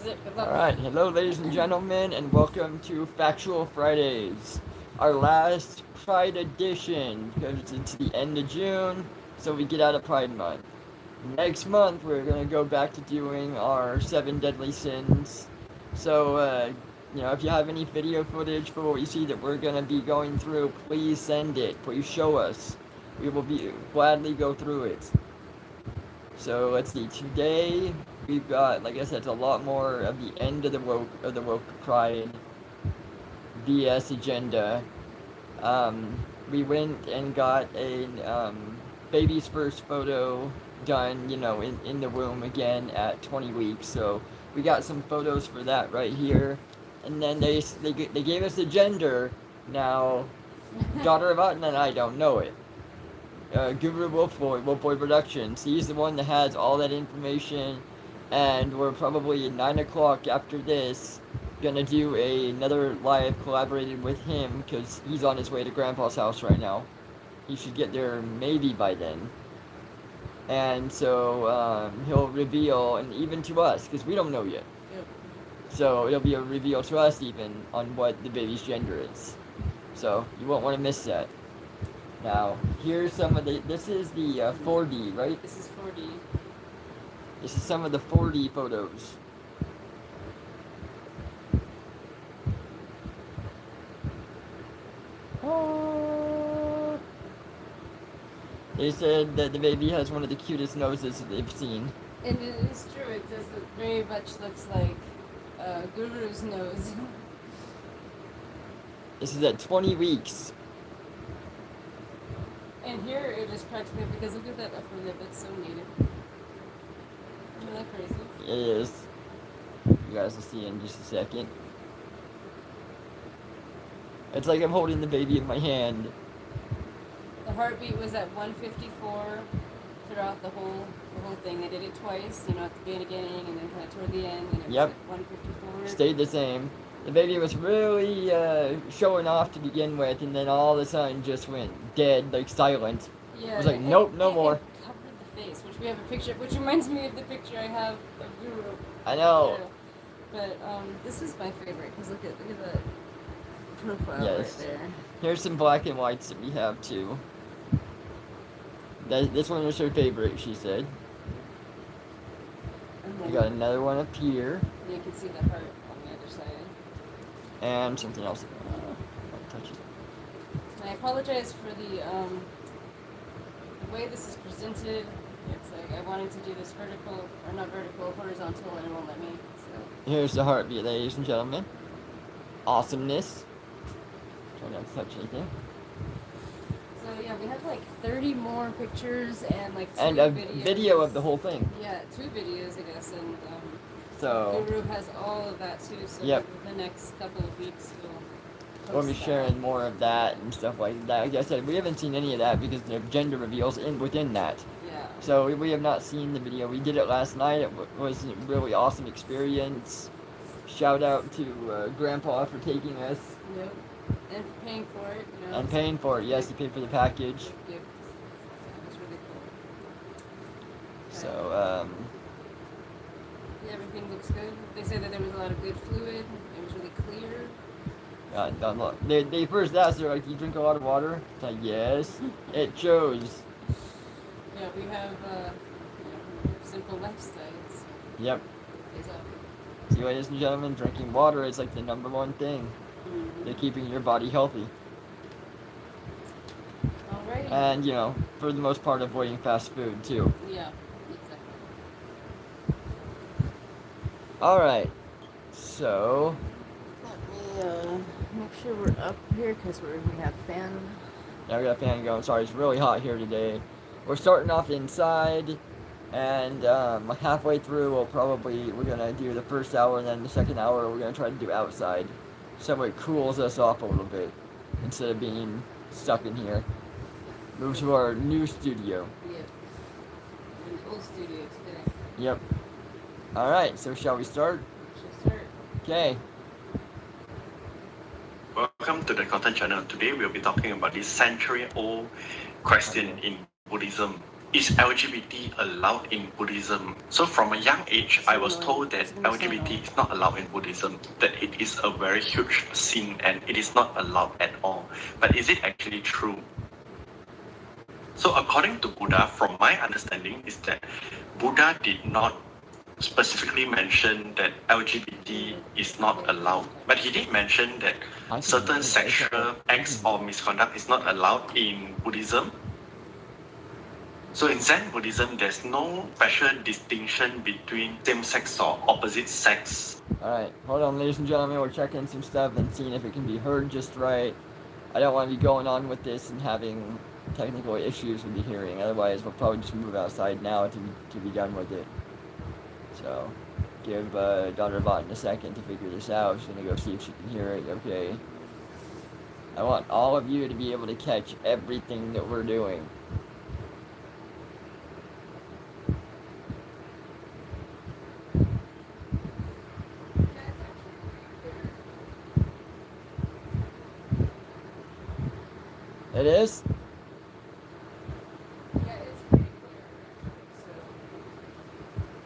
is it. Good luck. Alright, hello ladies and gentlemen, and welcome to Factual Fridays. Our last Pride edition, because it's the end of June, so we get out of Pride Month. Next month, we're going to go back to doing our 7 Deadly Sins. So, if you have any video footage for what you see that we're going to be going through, please send it. Please show us. We will gladly go through it. So let's see. Today we've got, like I said, it's a lot more of the end of the woke Pride BS agenda. We went and got a baby's first photo done, in the womb again at 20 weeks. So we got some photos for that right here, and then they gave us the gender. Now, daughter of Utton and I don't know it. Guru Wolfboy Productions. He's the one that has all that information, and we're probably at 9 o'clock after this gonna do another live collaborated with him because he's on his way to Grandpa's house right now. He should get there maybe by then. And so he'll reveal, and even to us, because we don't know yet. Yep. So it'll be a reveal to us even on what the baby's gender is. So you won't want to miss that. Now, here's some of this is the 4D, right? This is 4D. This is some of the 4D photos. Oh. They said that the baby has one of the cutest noses that they've seen. And it is true, it does look very much looks like Guru's nose. This is at 20 weeks. And here it just cracks me up because look at that upper lip, it's so native. Isn't that crazy? It is. You guys will see in just a second. It's like I'm holding the baby in my hand. The heartbeat was at 154 throughout the whole thing. They did it twice, at the beginning and then kind of toward the end, and it was at 154. Stayed the same. The baby was really showing off to begin with, and then all of a sudden just went dead, like silent. Yeah, it was like, nope, no more. It covered the face, which we have a picture, which reminds me of the picture I have of Guru. I know. But this is my favorite because look at that profile right there. Here's some black and whites that we have too. This one was her favorite, she said. We got another one up here. You can see the heart on the other side. And something else. I'll touch it. And I apologize for the way this is presented. It's like I wanted to do this vertical, or not vertical, horizontal, and it won't let me. So. Here's the heartbeat, ladies and gentlemen. Awesomeness. Try not to touch anything. So yeah, we have like 30 more pictures and like 2 and a videos. Video of the whole thing. Yeah, 2 videos, I guess, and so Guru has all of that too. So the next couple of weeks we'll be sharing more of that and stuff like that. Like I said, we haven't seen any of that because the gender reveals within that. Yeah. So we have not seen the video. We did it last night. It was a really awesome experience. Shout out to Grandpa for taking us. Yep. And paying for it, And paying for it, yes, he paid for the package. That was really cool. So, yeah, everything looks good. They said that there was a lot of good fluid. It was really clear. They first asked her, like, do you drink a lot of water? It's like, yes. It shows. Yeah, we have simple lifestyles. Yep. See, ladies and gentlemen, drinking water is like the #1 thing. They're keeping your body healthy. Alrighty. And, for the most part, avoiding fast food, too. Yeah, exactly. Alright. So, let me make sure we're up here because we have fan. Yeah, we got a fan going. Sorry, it's really hot here today. We're starting off inside, and halfway through we're gonna do the first hour, and then the second hour we're gonna try to do outside, so it cools us off a little bit instead of being stuck in here. Move to our new studio. Yep. An old studio today. Yep. All right. So shall we start? Shall start. Okay. Welcome to the content channel. Today we'll be talking about this century-old question in Buddhism. Is LGBT allowed in Buddhism? So from a young age, I was told that LGBT is not allowed in Buddhism, that it is a very huge sin and it is not allowed at all. But is it actually true? So according to Buddha, from my understanding, is that Buddha did not specifically mention that LGBT is not allowed, but he did mention that certain sexual acts or misconduct is not allowed in Buddhism. So in Zen Buddhism, there's no special distinction between same-sex or opposite sex. Alright, hold on, ladies and gentlemen, we're checking some stuff and seeing if it can be heard just right. I don't want to be going on with this and having technical issues with the hearing, otherwise we'll probably just move outside now to be done with it. So, give Dr. Botton a second to figure this out. She's going to go see if she can hear it, okay? I want all of you to be able to catch everything that we're doing. It is? Yeah, it's pretty clear. So,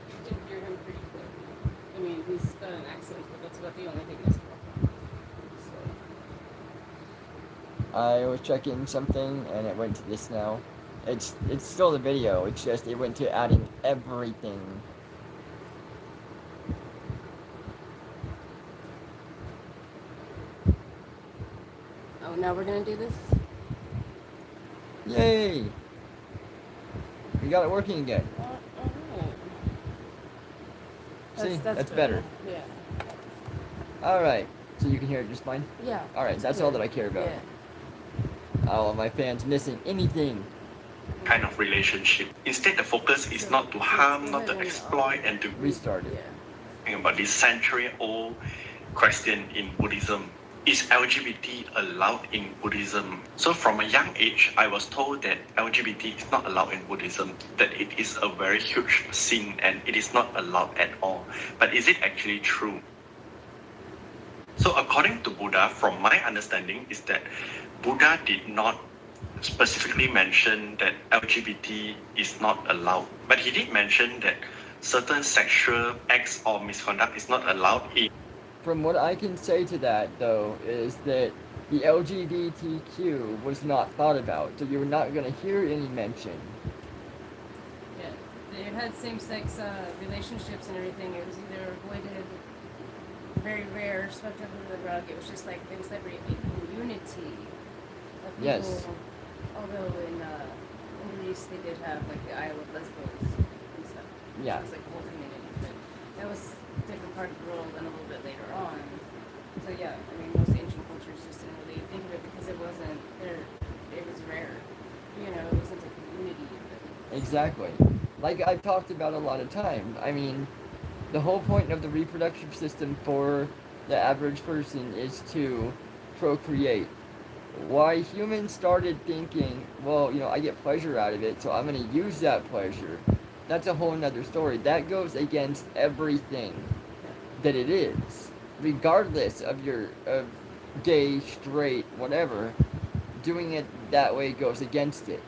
you can hear him pretty clear. I mean, he's got an accent, but that's about the only thing that's wrong. So. I was checking something and it went to this now. It's still the video, it's just it went to adding everything. Oh, now we're gonna do this? Yay! We got it working again. Alright. See, that's better. Yeah. Alright, so you can hear it just fine? Yeah. Alright, that's all that I care about. Yeah. I don't want my fans missing anything. Kind of relationship. Instead, the focus is not to harm, not to exploit, and to Restart it. Yeah. about this century-old question in Buddhism. Is LGBT allowed in Buddhism? So from a young age, I was told that LGBT is not allowed in Buddhism, that it is a very huge sin and it is not allowed at all. But is it actually true? So according to Buddha, from my understanding, is that Buddha did not specifically mention that LGBT is not allowed. But he did mention that certain sexual acts or misconduct is not allowed in. From what I can say to that, though, is that the LGBTQ was not thought about, so you're not going to hear any mention. Yeah. They had same-sex relationships and everything. It was either avoided, very rare, swept under the rug. It was just like they would celebrate a community of people. Yes. Although in Greece they did have like the Isle of Lesbos and stuff. Yeah. It was like a whole community. But that was a different part of the world and a little bit later on. So yeah, I mean most ancient cultures just didn't really think of it because it wasn't there. It was rare. You know, it wasn't a community. Exactly. Like I've talked about a lot of times. I mean, the whole point of the reproductive system for the average person is to procreate. Why humans started thinking, well, you know, I get pleasure out of it, so I'm going to use that pleasure. That's a whole nother story. That goes against everything that it is. Regardless of your gay, straight, whatever, doing it that way goes against it.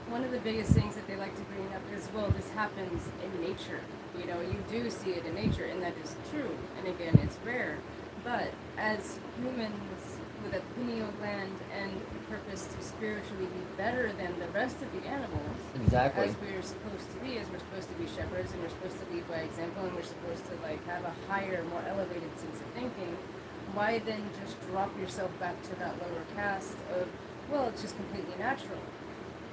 One of the biggest things that they like to bring up is, well, this happens in nature. You know, you do see it in nature, and that is true. And again, it's rare. But as humans with a pineal gland and the purpose to spiritually be better than the rest of the animals, Exactly. as we're supposed to be, as we're supposed to be shepherds, and we're supposed to lead by example, and we're supposed to like have a higher, more elevated sense of thinking, why then just drop yourself back to that lower caste of, well, it's just completely natural.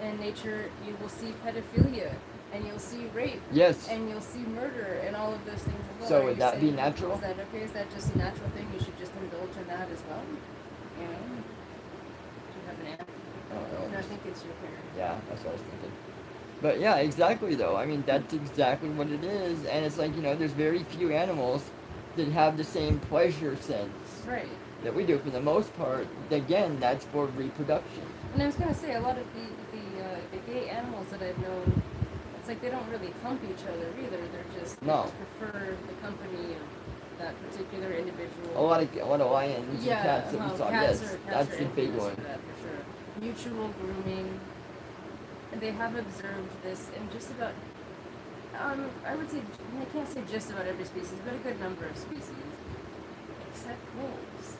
In nature, you will see pedophilia, and you'll see rape, Yes. and you'll see murder, and all of those things as well. So Are would you that be saying, natural? Is that okay? Is that just a natural thing? You should just indulge in that as well? You know? Do you have an answer? I don't know. No, I think it's your parent. Yeah, that's what I was thinking. But yeah, exactly though. I mean, that's exactly what it is. And it's like, you know, there's very few animals that have the same pleasure sense Right. that we do. For the most part, again, that's for reproduction. And I was gonna say, a lot of the gay animals that I've known, it's like they don't really hump each other either. They just prefer the company of that particular individual. A lot of lions and cats that we saw. Cats Yes, are that's the big infamous one. for that, for sure. Mutual grooming. they have observed this in just about, I would say, I can't say just about every species, but a good number of species, except wolves,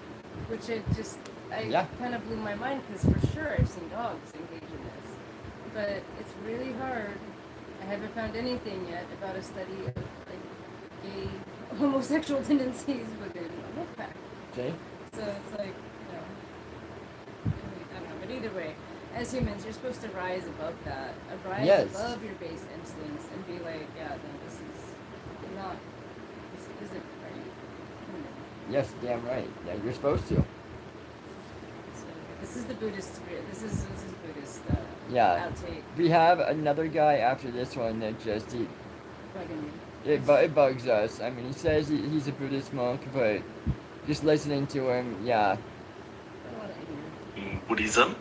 which I kind of blew my mind because for sure I've seen dogs engage in this, but it's really hard. I haven't found anything yet about a study of like gay homosexual tendencies within a wolf pack. See? So it's like, I don't know, but either way, as humans, you're supposed to rise above that, rise above your base instincts, and be like, yeah, no, this isn't right. Yes, damn right. Yeah, you're supposed to. So this is the Buddhist spirit. This is Buddhist outtake. We have another guy after this one that just Bugging me. it bugs us. I mean, he says he's a Buddhist monk, but just listening to him, yeah. In Buddhism.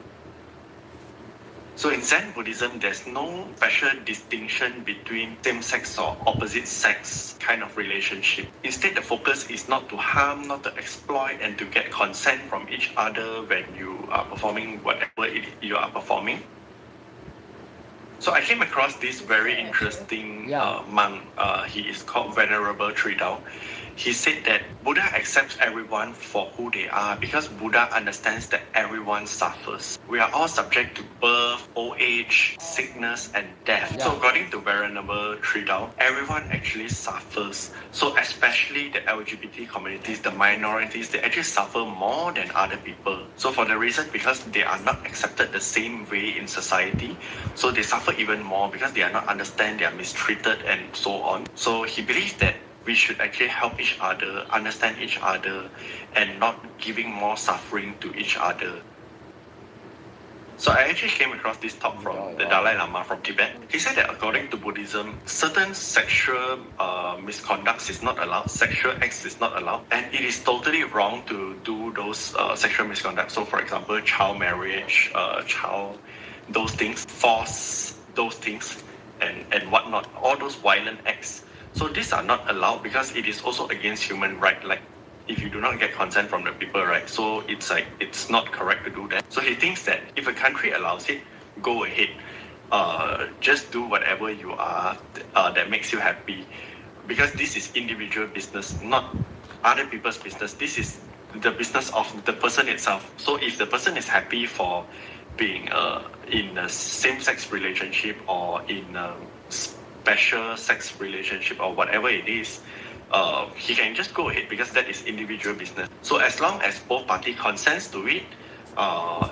So in Zen Buddhism, there's no special distinction between same-sex or opposite-sex kind of relationship. Instead, the focus is not to harm, not to exploit, and to get consent from each other when you are performing whatever you are performing. So I came across this very interesting monk. He is called Venerable Tridao. He said that Buddha accepts everyone for who they are because Buddha understands that everyone suffers. We are all subject to birth, old age, sickness, and death. So according to Venerable Tridao, everyone actually suffers. So especially the LGBT communities, the minorities, they actually suffer more than other people. So for the reason because they are not accepted the same way in society, so they suffer even more because they are not understand, they are mistreated and so on. So he believes that we should actually help each other, understand each other, and not giving more suffering to each other. So I actually came across this talk from the Dalai Lama from Tibet. He said that according to Buddhism, certain sexual misconduct is not allowed, sexual acts is not allowed, and it is totally wrong to do those sexual misconduct. So for example, child marriage, those things, force, those things, and whatnot, all those violent acts. So these are not allowed because it is also against human right. Like if you do not get consent from the people, right? So it's like it's not correct to do that. So he thinks that if a country allows it, go ahead. Just do whatever you are that makes you happy, because this is individual business, not other people's business. This is the business of the person itself. So if the person is happy for being in a same-sex relationship or in a special sex relationship or whatever it is, he can just go ahead because that is individual business. So as long as both party consents to it,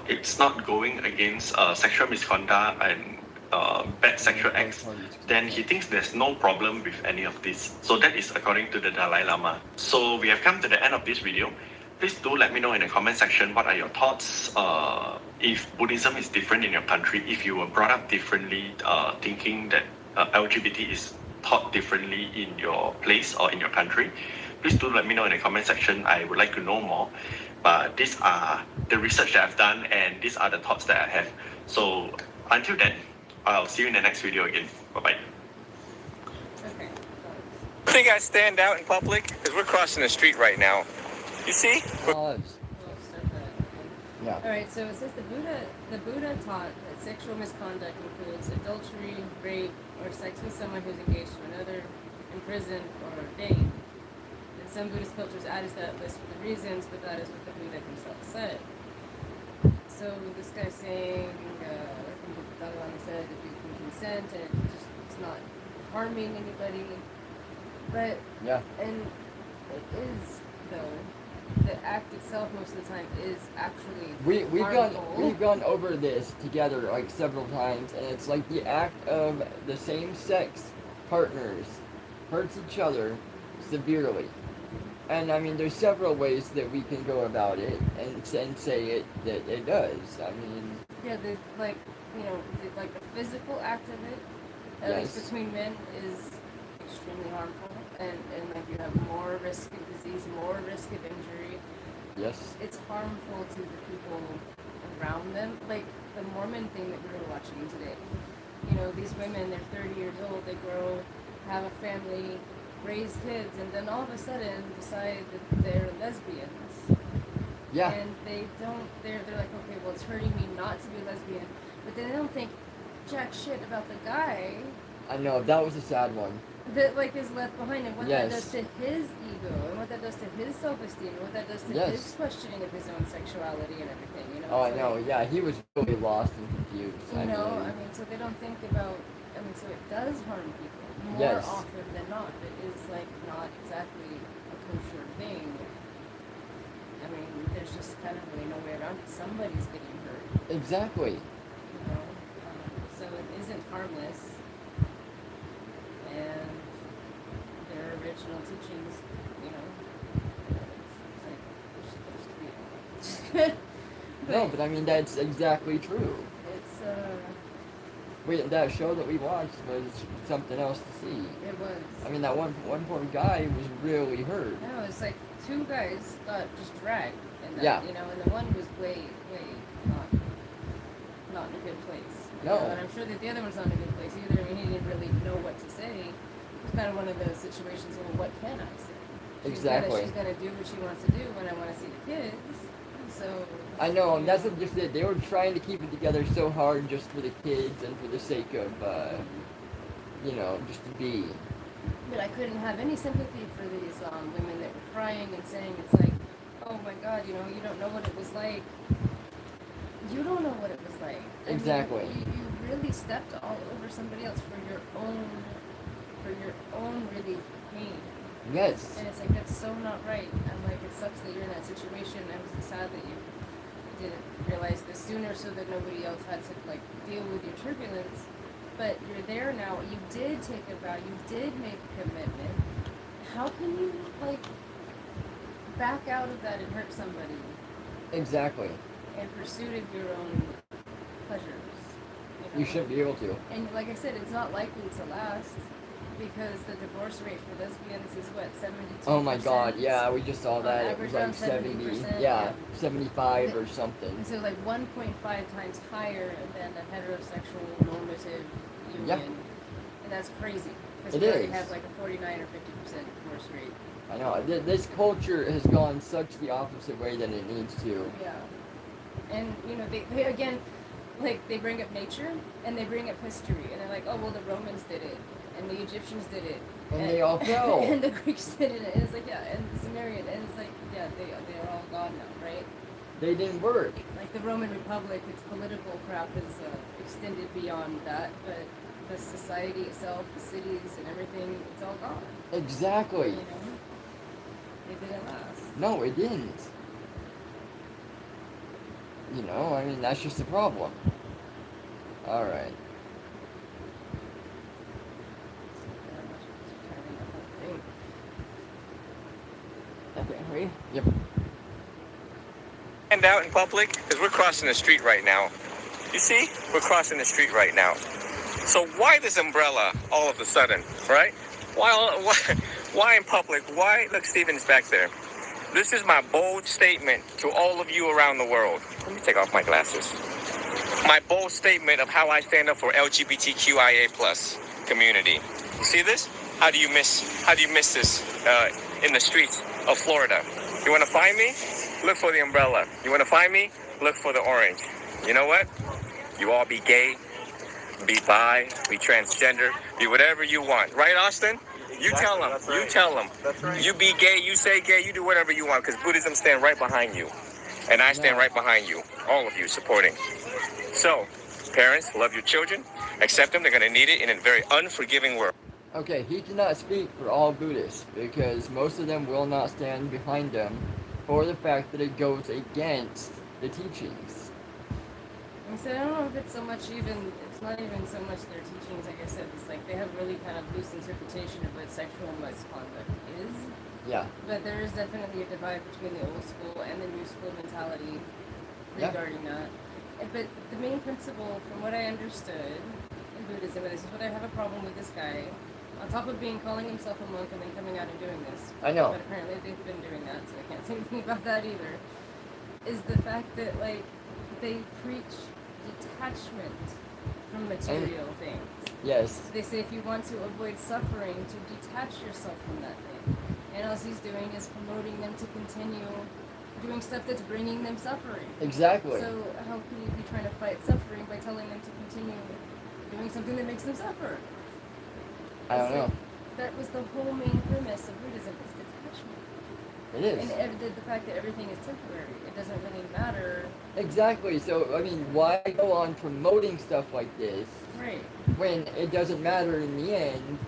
it's not going against sexual misconduct and bad sexual acts, then he thinks there's no problem with any of this. So that is according to the Dalai Lama. So we have come to the end of this video. Please do let me know in the comment section what are your thoughts. If Buddhism is different in your country, if you were brought up differently, thinking that LGBT is taught differently in your place or in your country, please do let me know in the comment section. I would like to know more. But these are the research that I've done and these are the thoughts that I have. So until then, I'll see you in the next video again. Bye-bye. Okay. I think I stand out in public because we're crossing the street right now. You see? Yeah. All right. So it says the Buddha taught that sexual misconduct includes adultery, rape, or sex with someone who's engaged to another, imprisoned, or ordained. And some Buddhist cultures added to that list for the reasons, but that is what the Buddha himself said. So this guy's saying, I think the Dalai Lama said, if you can consent and it's not harming anybody. But and it is though. The act itself most of the time is actually we've gone over this together like several times, and it's like the act of the same sex partners hurts each other severely. And I mean, there's several ways that we can go about it and say it that it does. I mean, the physical act of it, at least between men, is extremely harmful, and like you have more risk of disease, more risk of injury. Yes. It's harmful to the people around them. Like the Mormon thing that we were watching today. You know, these women, they're 30 years old, they grow, have a family, raise kids, and then all of a sudden decide that they're lesbians. Yeah. And they're like, okay, well, it's hurting me not to be lesbian. But then they don't think jack shit about the guy I know, that was a sad one. that like is left behind, and what that does Yes. to his ego, and what that does to his self-esteem, and what that does to Yes. his questioning of his own sexuality and everything. You know. Oh, I It's know, like, yeah, he was really lost and confused. You know, mean, I mean, so they don't think about. I mean, so it does harm people more Yes. often than not. It is like not exactly a kosher thing. I mean, there's just kind of really no way around it. Somebody's getting hurt. exactly. You know, so it isn't harmless. And their original teachings, you know, it's like they're supposed to be. No, but I mean, that's exactly true. It's That show that we watched was something else to see. it was. I mean, that one poor guy was really hurt. No, it's like two guys got just dragged, and that, Yeah. you know, and the one was way not in a good place. You No. know, and I'm sure that the other one's not in a good place either. I mean, he didn't really know what to say. It was kind of one of those situations. Well, what can I say? Exactly. She's gonna do what she wants to do when I want to see the kids. So. I know, and that's just it. They were trying to keep it together so hard just for the kids and for the sake of, just to be. But I couldn't have any sympathy for these women that were crying and saying, it's like, oh my God, you know, you don't know what it was like. You don't know what it was like. I mean, Exactly. you really stepped all over somebody else for your own really pain. Yes. And it's like, that's so not right. I'm like, it sucks that you're in that situation. I'm just sad that you didn't realize this sooner so that nobody else had to, like, deal with your turbulence. But you're there now. You did take a vow. You did make a commitment. How can you, like, back out of that and hurt somebody Exactly. in pursuit of your own pleasures? You should be able to. And like I said, it's not likely to last because the divorce rate for lesbians is what, 72%? Oh my God, yeah, we just saw On that. It average was like around 70, 70%, yeah, 75 or something. And so like 1.5 times higher than a heterosexual normative union. Yeah. And that's crazy. Because It we already is. have like a 49 or 50% divorce rate. I know, this culture has gone such the opposite way than it needs to. Yeah. And, you know, they again, like, they bring up nature and they bring up history. And they're like, oh, well, the Romans did it. And the Egyptians did it. And they all fell. And the Greeks did it. And it's like, yeah, and the Sumerian. And it's like, yeah, they're all gone now, right? They didn't work. Like the Roman Republic, its political crap is extended beyond that. But the society itself, the cities and everything, it's all gone. Exactly. You know? It didn't last. No, it didn't. You know, I mean, that's just the problem. Alright. Okay, ready? Yep. Stand out in public because we're crossing the street right now. You see? We're crossing the street right now. So why this umbrella all of a sudden, right? Why in public? Why? Look, Steven's back there. This is my bold statement to all of you around the world. Let me take off my glasses. My bold statement of how I stand up for LGBTQIA plus community. You see this? How do you miss this in the streets of Florida? You want to find me? Look for the umbrella. You want to find me? Look for the orange. You know what? You all be gay, be bi, be transgender, be whatever you want. Right, Austin? You tell them. That's right. You tell them. That's right. You be gay, you say gay, you do whatever you want because Buddhism stand right behind you. And I stand right behind you. All of you supporting. So, parents, love your children. Accept them. They're going to need it in a very unforgiving world. Okay, he cannot speak for all Buddhists because most of them will not stand behind them for the fact that it goes against the teachings. I said, I don't know if it's so much it's not even so much their teachings, like I said, it's like they have really kind of loose interpretation of what sexual misconduct is. Yeah. But there is definitely a divide between the old school and the new school mentality Yeah. regarding that. But the main principle, from what I understood in Buddhism, and this is what I have a problem with this guy, on top of calling himself a monk and then coming out and doing this. I know. But apparently they've been doing that, so I can't say anything about that either. Is the fact that, like, they preach detachment from material things. Yes. They say if you want to avoid suffering, to detach yourself from that thing. And all he's doing is promoting them to continue doing stuff that's bringing them suffering. Exactly. So how can you be trying to fight suffering by telling them to continue doing something that makes them suffer. I don't know. That was the whole main premise of Buddhism, is detachment. It is. And the fact that everything is temporary. It doesn't really matter. Exactly. So, I mean, why go on promoting stuff like this Right. when it doesn't matter in the end?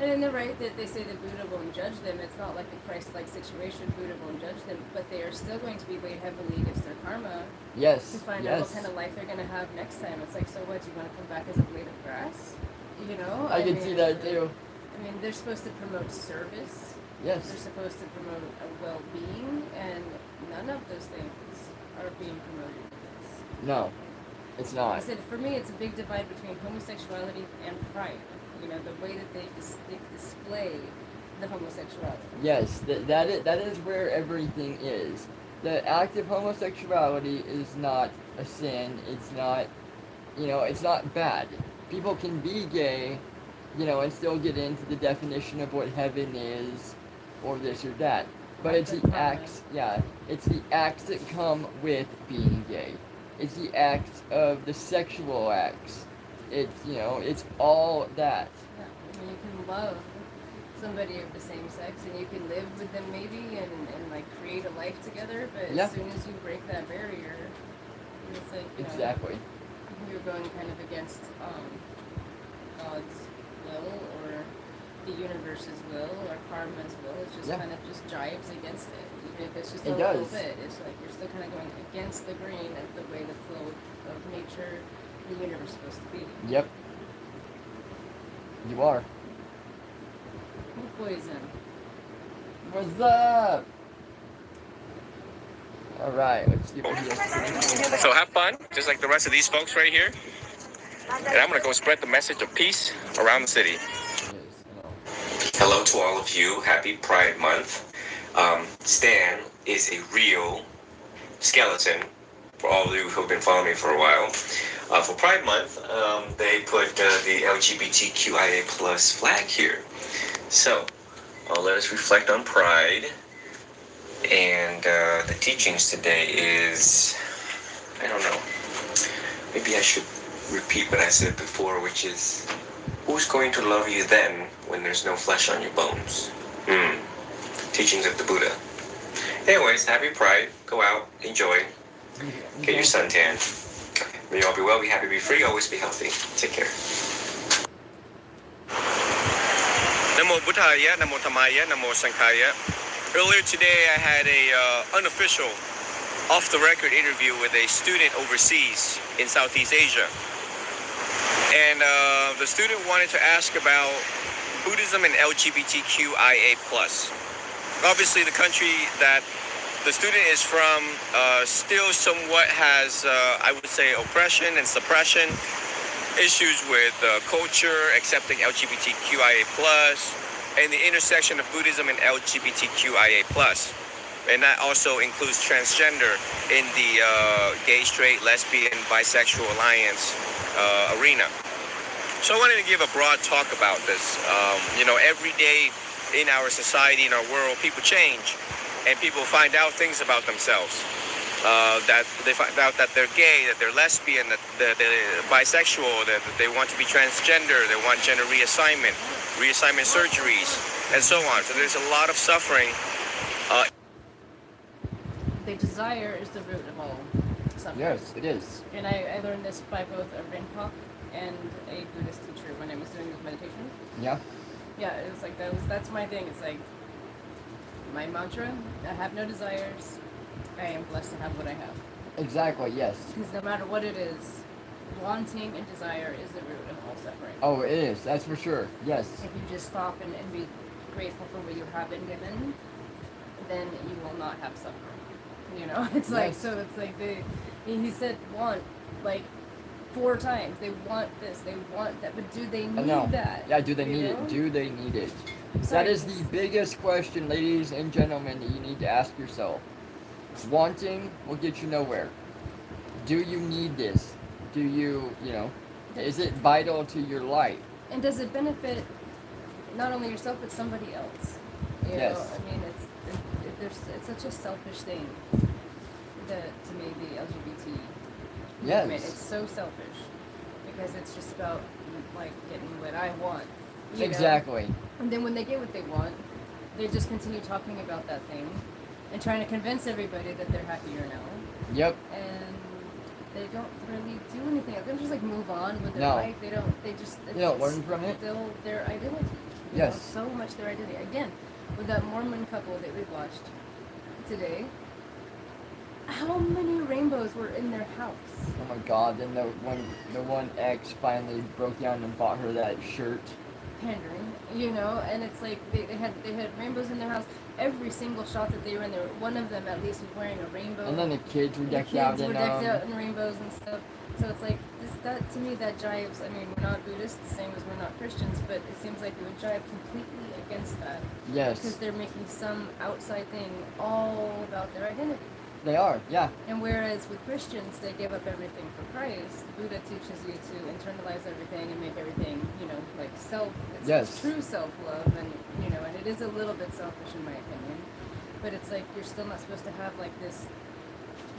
And then they're right that they say that Buddha won't judge them. It's not like a Christ-like situation. Buddha won't judge them, but they are still going to be weighed heavily against their karma Yes. to find out what kind of life they're going to have next time. It's like, so what? Do you want to come back as a blade of grass? You know? I can see that too. I mean, they're supposed to promote service. Yes. They're supposed to promote a well-being, and none of those things are being promoted in this. No, it's Like I not. said, for me, it's a big divide between homosexuality and pride. You know, the way that they display the homosexuality. Yes, that is where everything is. The act of homosexuality is not a sin. It's not, it's not bad. People can be gay, and still get into the definition of what heaven is, or this or that. But it's the acts, it's the acts that come with being gay. It's the acts of the sexual acts. It's, it's all that. Yeah, I mean, you can love somebody of the same sex, and you can live with them maybe, and like create a life together. But as soon as you break that barrier, it's like Exactly. You're going kind of against God's will or the universe's will or karma's will. It's just kind of just jives against it, even if it's just a little bit. It's like you're still kind of going against the grain of the way the flow of nature. The universe is supposed to be. Yep. You are. Poison. What's up? Alright, let's see what he has to say. So have fun, just like the rest of these folks right here. And I'm gonna go spread the message of peace around the city. Hello to all of you. Happy Pride Month. Stan is a real skeleton for all of you who have been following me for a while. For Pride Month, they put the LGBTQIA plus flag here. So, let us reflect on Pride. And the teachings today is, I don't know, maybe I should repeat what I said before, which is, who's going to love you then when there's no flesh on your bones? Teachings of the Buddha. Anyways, happy Pride. Go out, enjoy, get your suntan. May you all be well, be happy, be free, always be healthy. Take care. Namo Buddhaya, Namo Dhammaya, Namo Sankhaya. Earlier today, I had a unofficial, off-the-record interview with a student overseas in Southeast Asia. And the student wanted to ask about Buddhism and LGBTQIA+. Obviously, the country that the student is from still somewhat has, I would say, oppression and suppression, issues with culture, accepting LGBTQIA+, and the intersection of Buddhism and LGBTQIA+. And that also includes transgender in the gay, straight, lesbian, bisexual alliance arena. So I wanted to give a broad talk about this. Every day in our society, in our world, people change. And people find out things about themselves. That they find out that they're gay, that they're lesbian, that they're bisexual, that they want to be transgender, they want gender reassignment surgeries, and so on. So there's a lot of suffering. The desire is the root of all suffering. Yes, it is. And I learned this by both a Rinpoche and a Buddhist teacher when I was doing those meditations. Yeah. Yeah, it was like that's my thing. It's like my mantra, I have no desires. I am blessed to have what I have. Exactly, yes. Because no matter what it is, wanting and desire is the root of all suffering. Oh, it is. That's for sure. Yes. If you just stop and be grateful for what you have been given, then you will not have suffering. It's like, so it's like he said want, like 4 times. They want this, they want that, but do they need that? Yeah, do they need it? Do they need it? That is the biggest question, ladies and gentlemen, that you need to ask yourself. Wanting will get you nowhere. Do you need this? Do you, is it vital to your life? And does it benefit not only yourself, but somebody else? You know, I mean, it's such a selfish thing, to me, the LGBT movement. It's so selfish. because it's just about like getting what I want. You know? Exactly. And then when they get what they want, they just continue talking about that thing and trying to convince everybody that they're happier now. Yep. And they don't really do anything. They don't just like move on with their No. life. They don't. They just. They don't learn from it. Still their identity. You Yes. know, so much their identity. Again, with that Mormon couple that we watched today, how many rainbows were in their house? Oh my God! Then the one ex finally broke down and bought her that shirt. Pandering, you know, and it's like they had rainbows in their house. Every single shot that they were in there, one of them at least was wearing a rainbow. And then the kids were The decked kids out were in decked out in rainbows and stuff. So it's like that to me that jives. I mean, we're not Buddhists, the same as we're not Christians, but it seems like it would jive completely against that because Yes, they're making some outside thing all about their identity. they are. Yeah. And whereas with Christians, they give up everything for Christ, Buddha teaches you to internalize everything and make everything, you know, like self. It's Yes. true self-love, and you know, and it is a little bit selfish in my opinion. But it's like you're still not supposed to have like this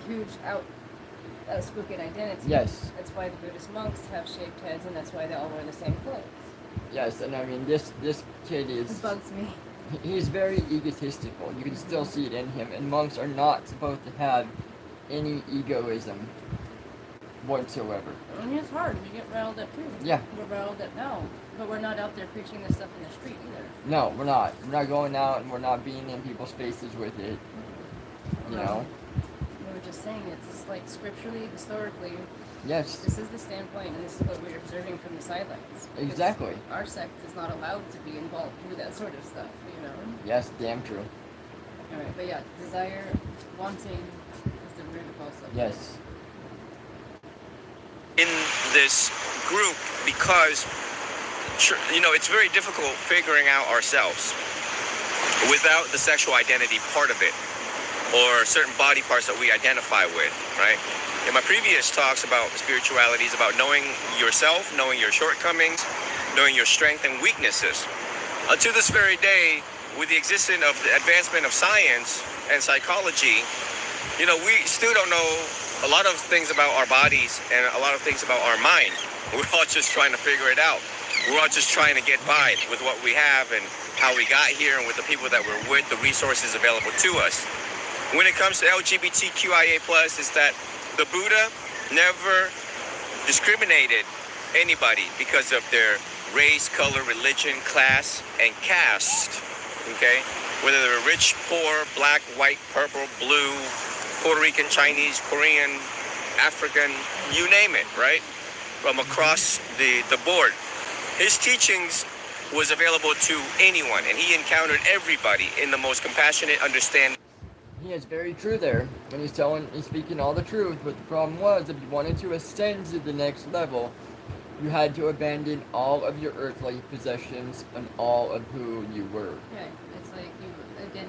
huge outspoken identity. Yes. That's why the Buddhist monks have shaved heads, and that's why they all wear the same clothes. Yes, and I mean this kid It is. bugs me. He's very egotistical. You can still see it in him. And monks are not supposed to have any egoism whatsoever. I mean, it's hard. We get riled up too. Yeah. We're riled up now, but we're not out there preaching this stuff in the street either. No, we're not. We're not going out and we're not being in people's faces with it. You know? We were just saying it's just like scripturally, historically, Yes. this is the standpoint, and this is what we're observing from the sidelines. Because Exactly. Our sect is not allowed to be involved with that sort of stuff, you know? Yes, damn true. Alright, but yeah, desire, wanting is the root of all stuff. Yes. In this group, because you know, it's very difficult figuring out ourselves without the sexual identity part of it, or certain body parts that we identify with, right? In my previous talks about spirituality is about knowing yourself, knowing your shortcomings, knowing your strengths and weaknesses. To this very day, with the existence of the advancement of science and psychology, you know, we still don't know a lot of things about our bodies and a lot of things about our mind. We're all just trying to figure it out. We're all just trying to get by with what we have and how we got here and with the people that we're with, the resources available to us. When it comes to LGBTQIA+, is that the Buddha never discriminated anybody because of their race, color, religion, class, and caste, okay? Whether they're rich, poor, black, white, purple, blue, Puerto Rican, Chinese, Korean, African, you name it, right? From across the board. His teachings was available to anyone, and he encountered everybody in the most compassionate, understanding. He is very true there when he's speaking all the truth, but the problem was if you wanted to ascend to the next level, you had to abandon all of your earthly possessions and all of who you were. Yeah, it's like you, again,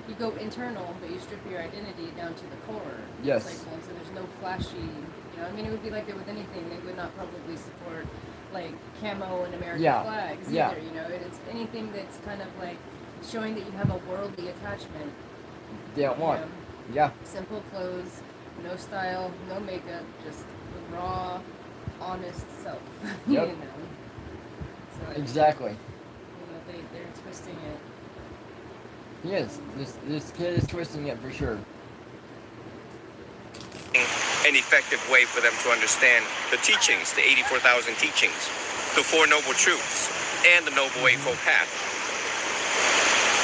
you go internal, but you strip your identity down to the core. Yes. It's like, well, so there's no flashy, you know, I mean, it would be like that with anything. They would not probably support, like, camo and American flags either, you know. It's anything that's kind of, like, showing that you have a worldly attachment. They don't want. You know, Yeah. simple clothes, no style, no makeup, just the raw, honest self, you Yep. know. So, Exactly. you know, they're twisting it. He is. This kid is twisting it for sure. An effective way for them to understand the teachings, the 84,000 teachings, the Four Noble Truths, and the Noble Eightfold Path.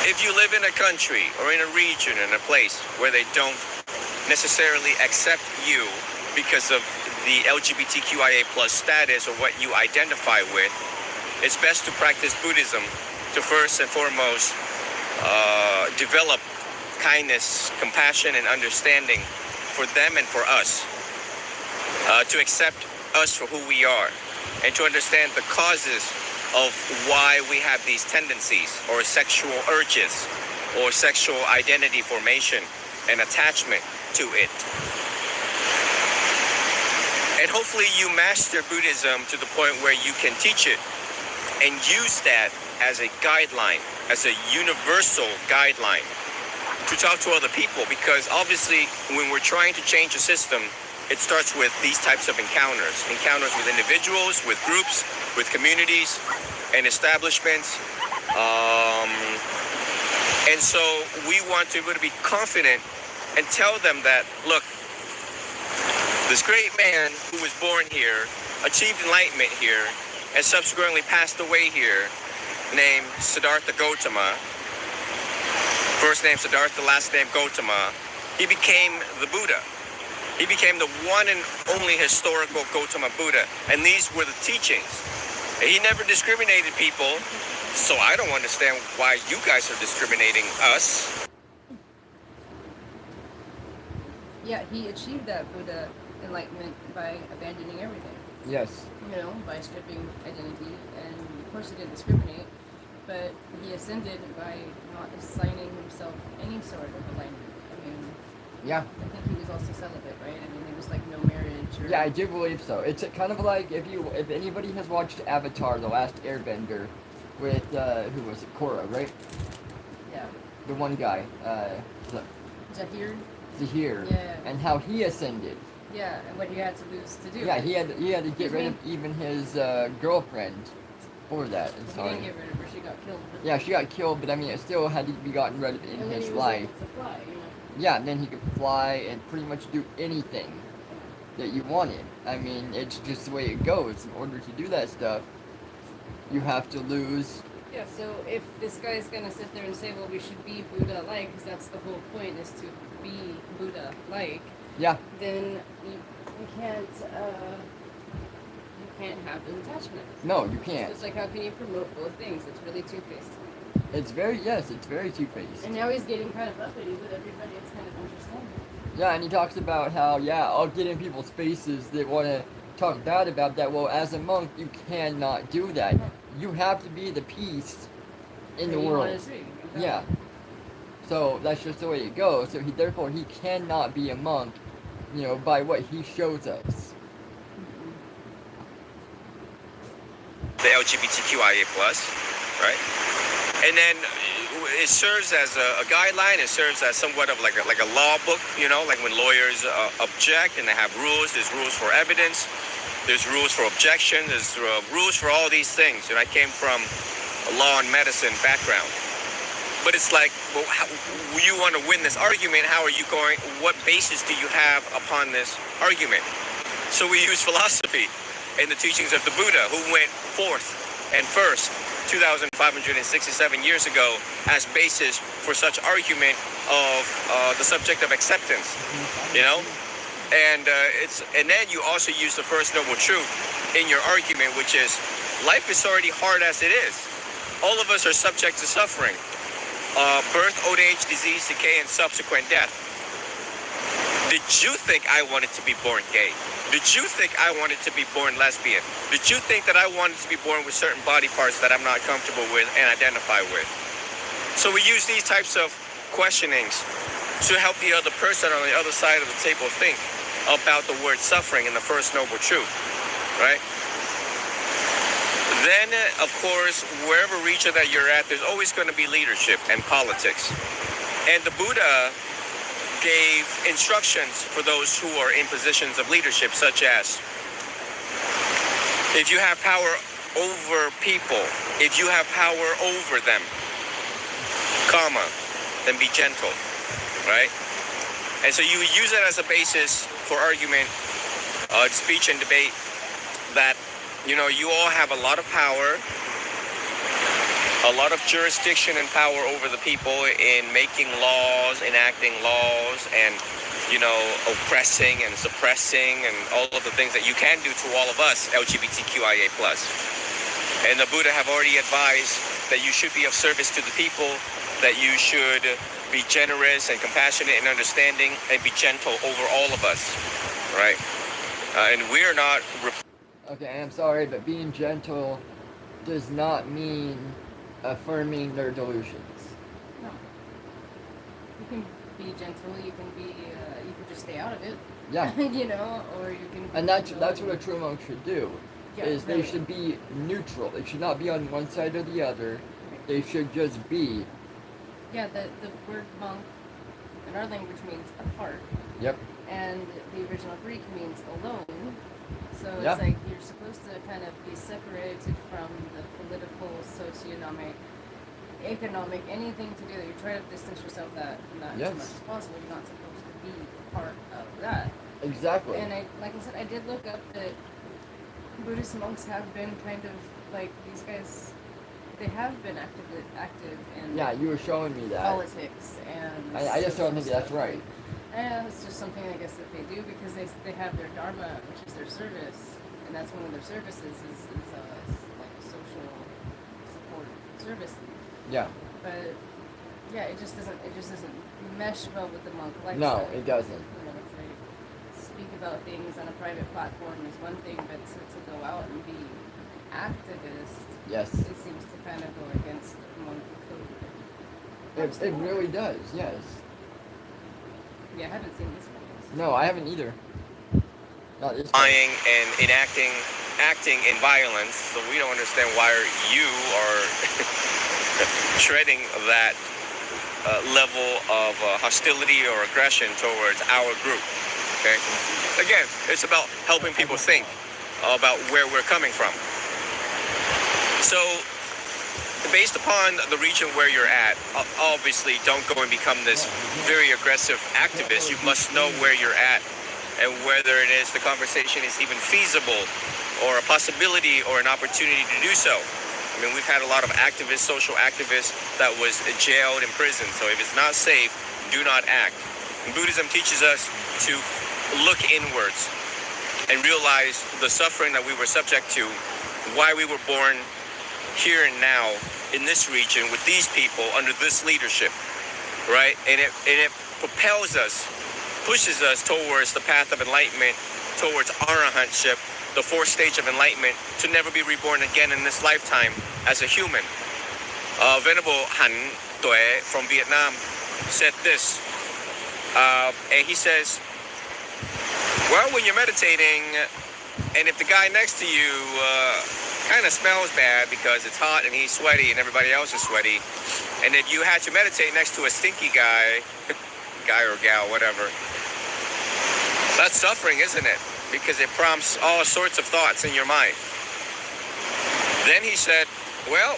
If you live in a country or in a region, in a place where they don't necessarily accept you because of the LGBTQIA+ status or what you identify with, it's best to practice Buddhism to first and foremost develop kindness, compassion, and understanding for them and for us, to accept us for who we are, and to understand the causes of why we have these tendencies or sexual urges or sexual identity formation and attachment to it. And hopefully you master Buddhism to the point where you can teach it and use that as a guideline, as a universal guideline to talk to other people, because obviously when we're trying to change a system, it starts with these types of encounters with individuals, with groups, with communities, and establishments. And so we want to be confident and tell them that, look, this great man who was born here, achieved enlightenment here, and subsequently passed away here, named Siddhartha Gautama, first name Siddhartha, last name Gautama, he became the Buddha. He became the one and only historical Gautama Buddha, and these were the teachings. And he never discriminated people, so I don't understand why you guys are discriminating us. Yeah, he achieved that Buddha enlightenment by abandoning everything. Yes. You know, by stripping identity, and of course he didn't discriminate, but he ascended by not assigning himself any sort of alignment. I mean, Yeah. I think he was also celibate, right? I mean, there was like no marriage or... Yeah, I do believe so. It's kind of like if anybody has watched Avatar: The Last Airbender, with who was it, Korra, right? Yeah. The one guy, Zahir? Zahir, Yeah. and how he ascended. Yeah, and what he had to lose to do. Yeah, he had to get rid of even his girlfriend for that. And He so, didn't get rid of her, she got killed. yeah, she got killed, but I mean, it still had to be gotten rid of in And then his he was life. able to fly, you know. Yeah, and then he could fly and pretty much do anything that you wanted. I mean, it's just the way it goes. In order to do that stuff, you have to lose. Yeah, so if this guy's gonna sit there and say, well, we should be Buddha-like, because that's the whole point, is to be Buddha-like, Yeah, then you can't have an attachment. no, you So can't. it's like, how can you promote both things? It's really two-faced. It's very two-faced. And now he's getting kind of uppity with everybody. It's kind of interesting. Yeah, and he talks about how, yeah, I'll get in people's faces that want to talk bad about that. Well, as a monk, you cannot do that. You have to be the peace in the That you world. wanna see. Yeah. So that's just the way it goes. So therefore he cannot be a monk, you know, by what he shows us. The LGBTQIA+, right? And then it serves as a guideline. It serves as somewhat of like a law book, you know, like when lawyers object and they have rules. There's rules for evidence. There's rules for objection. There's rules for all these things. And I came from a law and medicine background. But it's like, well, you want to win this argument. How are you going? What basis do you have upon this argument? So we use philosophy and the teachings of the Buddha, who went forth and first 2,567 years ago as basis for such argument of the subject of acceptance, you know? And then you also use the first noble truth in your argument, which is life is already hard as it is. All of us are subject to suffering. Birth, old age, disease, decay, and subsequent death. Did you think I wanted to be born gay? Did you think I wanted to be born lesbian? Did you think that I wanted to be born with certain body parts that I'm not comfortable with and identify with? So we use these types of questionings to help the other person on the other side of the table think about the word suffering and the first noble truth, right? Then, of course, wherever region that you're at, there's always going to be leadership and politics. And the Buddha gave instructions for those who are in positions of leadership, such as, if you have power over people, if you have power over them, then be gentle, right? And so you use it as a basis for argument, speech and debate, that, you know, you all have a lot of power, a lot of jurisdiction and power over the people in making laws, enacting laws, and, you know, oppressing and suppressing and all of the things that you can do to all of us, LGBTQIA+. And the Buddha have already advised that you should be of service to the people, that you should be generous and compassionate and understanding and be gentle over all of us, right? And we're not... Okay, I'm sorry, but being gentle does not mean affirming their delusions. No. You can be gentle, you can just stay out of it. Yeah. You know, or you can... And that's what a true monk should do. Yeah, is really. they should be neutral. They should not be on one side or the other. They should just be. Yeah, the word monk in our language means apart. Yep. and the original Greek means alone. So it's Yeah. like you're supposed to kind of be separated from the political, socioeconomic, economic, anything to do that. You try to distance yourself from that Yes. as much as possible. You're not supposed to be part of that. Exactly. And like I said, I did look up that Buddhist monks have been kind of like these guys. They have been active in Yeah, you were showing me that. politics and. I just don't think social that's stuff. right. And it's just something I guess that they do because they have their dharma, which is their service, and that's one of their services is like a social support service. Yeah. But yeah, it just doesn't mesh well with the monk No, lifestyle. it doesn't. You know, it's like speak about things on a private platform is one thing, but to go out and be activist, Yes. it seems to kind of go against the monk code. It really does. Yes. Yeah, I haven't seen this one. No, I haven't either. Not this one. Lying and acting in violence. So we don't understand why you are treading that level of hostility or aggression towards our group. Okay. Again, it's about helping people think about where we're coming from. So, based upon the region where you're at, obviously don't go and become this very aggressive activist. You must know where you're at and whether it is the conversation is even feasible or a possibility or an opportunity to do so. I mean, we've had a lot of activists, social activists that was jailed in prison. So if it's not safe, do not act. And Buddhism teaches us to look inwards and realize the suffering that we were subject to, why we were born here and now in this region with these people under this leadership, right? And it propels us, pushes us towards the path of enlightenment, towards arahantship, the fourth stage of enlightenment, to never be reborn again in this lifetime as a human. Venerable Han Due from Vietnam said this, and he says, well, when you're meditating, and if the guy next to you kind of smells bad because it's hot and he's sweaty and everybody else is sweaty, and then you had to meditate next to a stinky guy, guy or gal, whatever, that's suffering, isn't it? Because it prompts all sorts of thoughts in your mind. Then he said, well,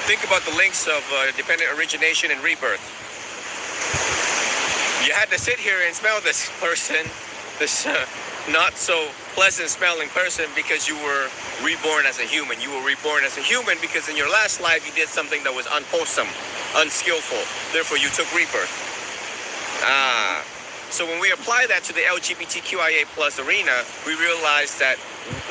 think about the links of dependent origination and rebirth. You had to sit here and smell this person, this not so pleasant smelling person, because you were reborn as a human. You were reborn as a human because in your last life you did something that was unwholesome, unskillful. Therefore you took rebirth. So when we apply that to the LGBTQIA plus arena, we realize that,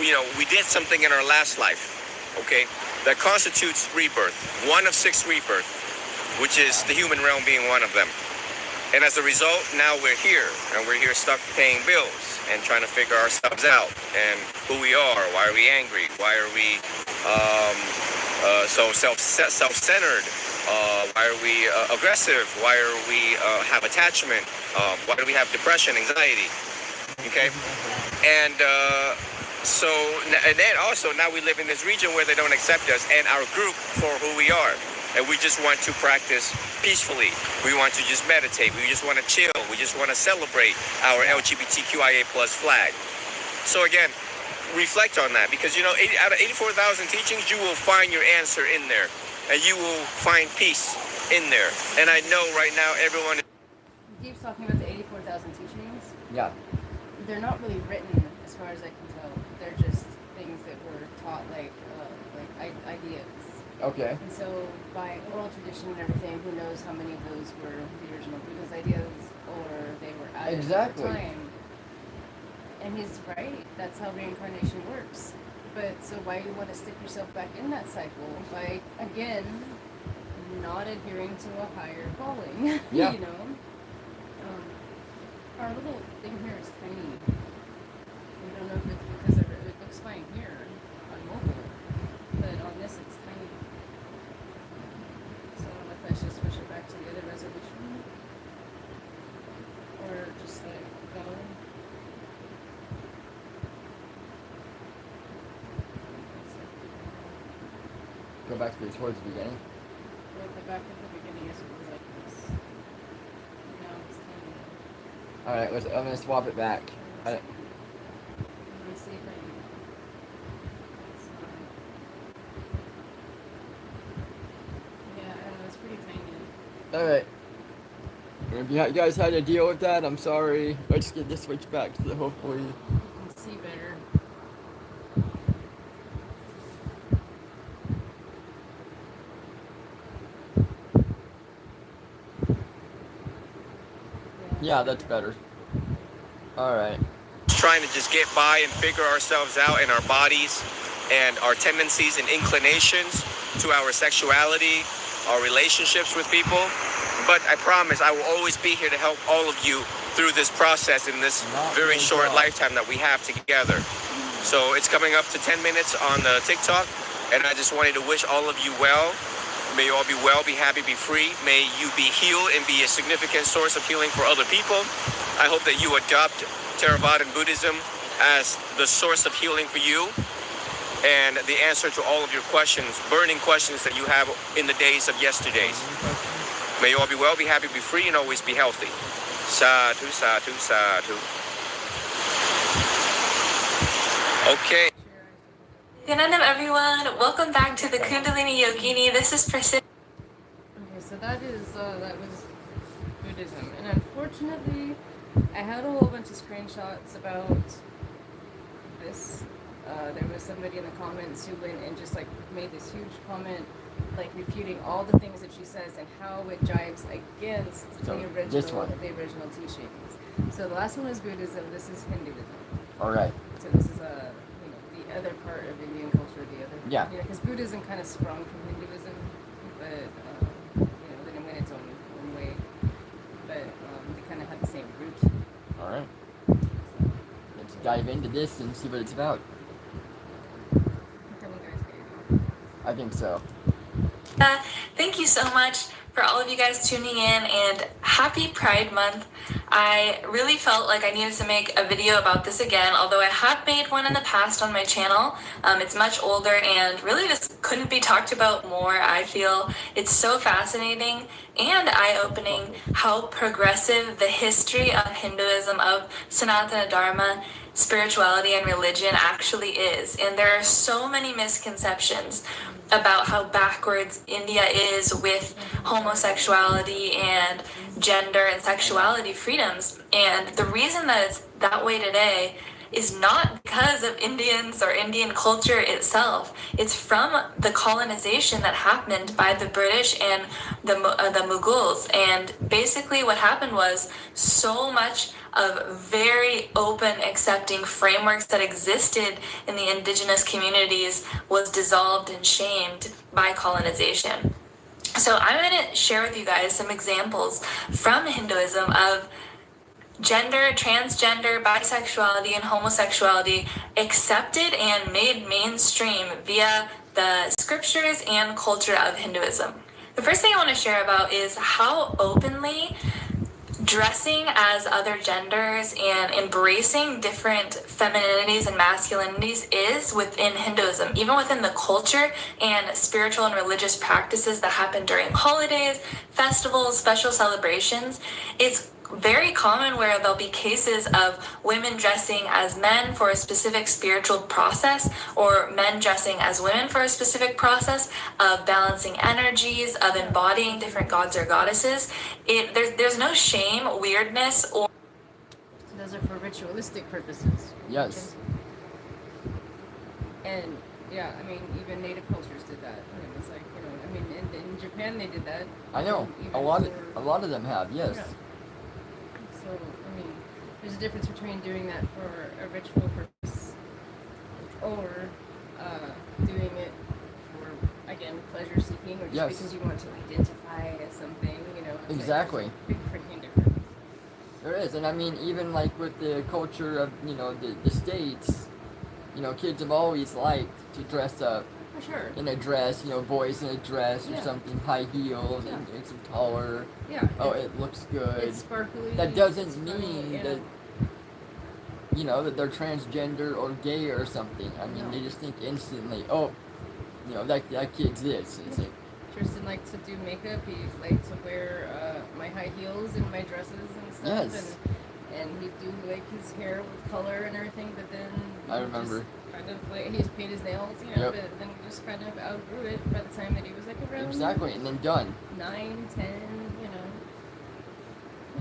you know, we did something in our last life, okay, that constitutes rebirth, 1 of 6 rebirth, which is the human realm being one of them. And as a result, now we're here, and we're here stuck paying bills and trying to figure ourselves out and who we are. Why are we angry? Why are we so self-centered? Why are we aggressive? Why are we have attachment? Why do we have depression, anxiety? Okay, and then also now we live in this region where they don't accept us and our group for who we are. And we just want to practice peacefully. We want to just meditate. We just want to chill. We just want to celebrate our LGBTQIA plus flag. So again, reflect on that, because, you know, out of 84,000 teachings, you will find your answer in there. And you will find peace in there. And I know right now everyone He keeps talking about the 84,000 teachings. Yeah. They're not really written, as far as I can tell. They're just things that were taught, like ideas. Okay. And so, by oral tradition and everything, who knows how many of those were the original Buddha's ideas, or they were added Exactly. over time. And he's right. That's how reincarnation works. But so why you want to stick yourself back in that cycle by, again, not adhering to a higher calling? Yeah. You know? Our little thing here is tiny. I don't know if it's because it looks fine here on mobile, but on this it's tiny. So I don't know if I should switch it back to the other resolution, or just let it go. Go back towards the beginning. Well, the back of the beginning is like this. Now it's tiny. All right, I'm gonna swap it back. Let me see if I can. Yeah, I don't know, it's pretty tiny. All right. If you guys had to deal with that, I'm sorry. Let's get this switch back to the hopefully. You can see better. Yeah, that's better. All right. Trying to just get by and figure ourselves out in our bodies and our tendencies and inclinations to our sexuality, our relationships with people. But I promise I will always be here to help all of you through this process in this very short lifetime that we have together. So it's coming up to 10 minutes on the TikTok, and I just wanted to wish all of you well. May you all be well, be happy, be free. May you be healed and be a significant source of healing for other people. I hope that you adopt Theravadan Buddhism as the source of healing for you and the answer to all of your questions, burning questions that you have in the days of yesterdays. May you all be well, be happy, be free, and always be healthy. Sadhu, sadhu, sadhu. Okay. Yanandam everyone, welcome back to the Kundalini Yogini. This is Priscilla. Okay, so that was Buddhism, and unfortunately, I had a whole bunch of screenshots about this. There was somebody in the comments who went and just like made this huge comment, like refuting all the things that she says and how it jives against the original teachings. So the last one was Buddhism. This is Hinduism. All right. So this is the other part of Indian culture. Yeah. Because Buddhism kind of sprung from Hinduism, but then it went its own way. But they kind of have the same root. All right. Let's dive into this and see what it's about. I think so. Thank you so much for all of you guys tuning in, and happy Pride Month. I really felt like I needed to make a video about this again, although I have made one in the past on my channel. It's much older, and really this couldn't be talked about more. I feel it's so fascinating and eye-opening how progressive the history of Hinduism, of Sanatana Dharma, spirituality, and religion actually is. And there are so many misconceptions about how backwards India is with homosexuality and gender and sexuality freedoms. And the reason that it's that way today is not because of Indians or Indian culture itself. It's from the colonization that happened by the British and the Mughals. And basically what happened was so much of very open, accepting frameworks that existed in the indigenous communities was dissolved and shamed by colonization. So I'm going to share with you guys some examples from Hinduism of gender, transgender, bisexuality, and homosexuality accepted and made mainstream via the scriptures and culture of Hinduism. The first thing I want to share about is how openly dressing as other genders and embracing different femininities and masculinities is within Hinduism, even within the culture and spiritual and religious practices that happen during holidays, festivals, special celebrations. It's very common where there'll be cases of women dressing as men for a specific spiritual process, or men dressing as women for a specific process of balancing energies, of embodying different gods or goddesses. There's no shame, weirdness, or... Those are for ritualistic purposes. Yes. And yeah, I mean, even native cultures did that. And it's like, I mean, in Japan they did that. I know. A lot of them have, yes. Yeah. So, I mean, there's a difference between doing that for a ritual purpose or doing it for, again, pleasure seeking, or just because you want to identify as something, Exactly. Like, big freaking difference. There is, and I mean, even like with the culture of, the States, kids have always liked to dress up. For sure. In a dress, boys in a dress or something, high heels, and some taller. Yeah. Oh, it looks good. It's sparkly. That doesn't mean that, that they're transgender or gay or something. I mean, they just think instantly, oh, that kid's this. It's like, Tristan likes to do makeup. He likes to wear my high heels and my dresses and stuff. Yes. and he'd do like his hair with color and everything, but then I remember. just kind of like he just paint his nails, you know, Yep. but then just kind of outgrew it by the time that he was like around Exactly, and then done. 9, 10, you know.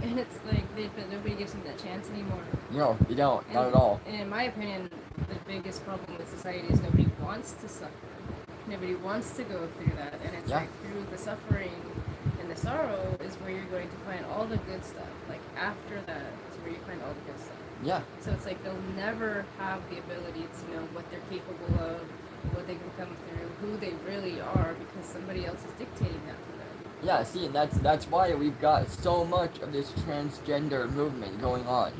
And it's like but nobody gives him that chance anymore. No, you don't. And, Not at all. And in my opinion, the biggest problem with society is nobody wants to suffer. Nobody wants to go through that, and it's Yeah. like through the suffering and the sorrow is where you're going to find all the good stuff. Like after that is where you find all the good stuff. Yeah. So it's like they'll never have the ability to know what they're capable of, what they can come through, who they really are, because somebody else is dictating that for them. Yeah, see, and that's why we've got so much of this transgender movement going on.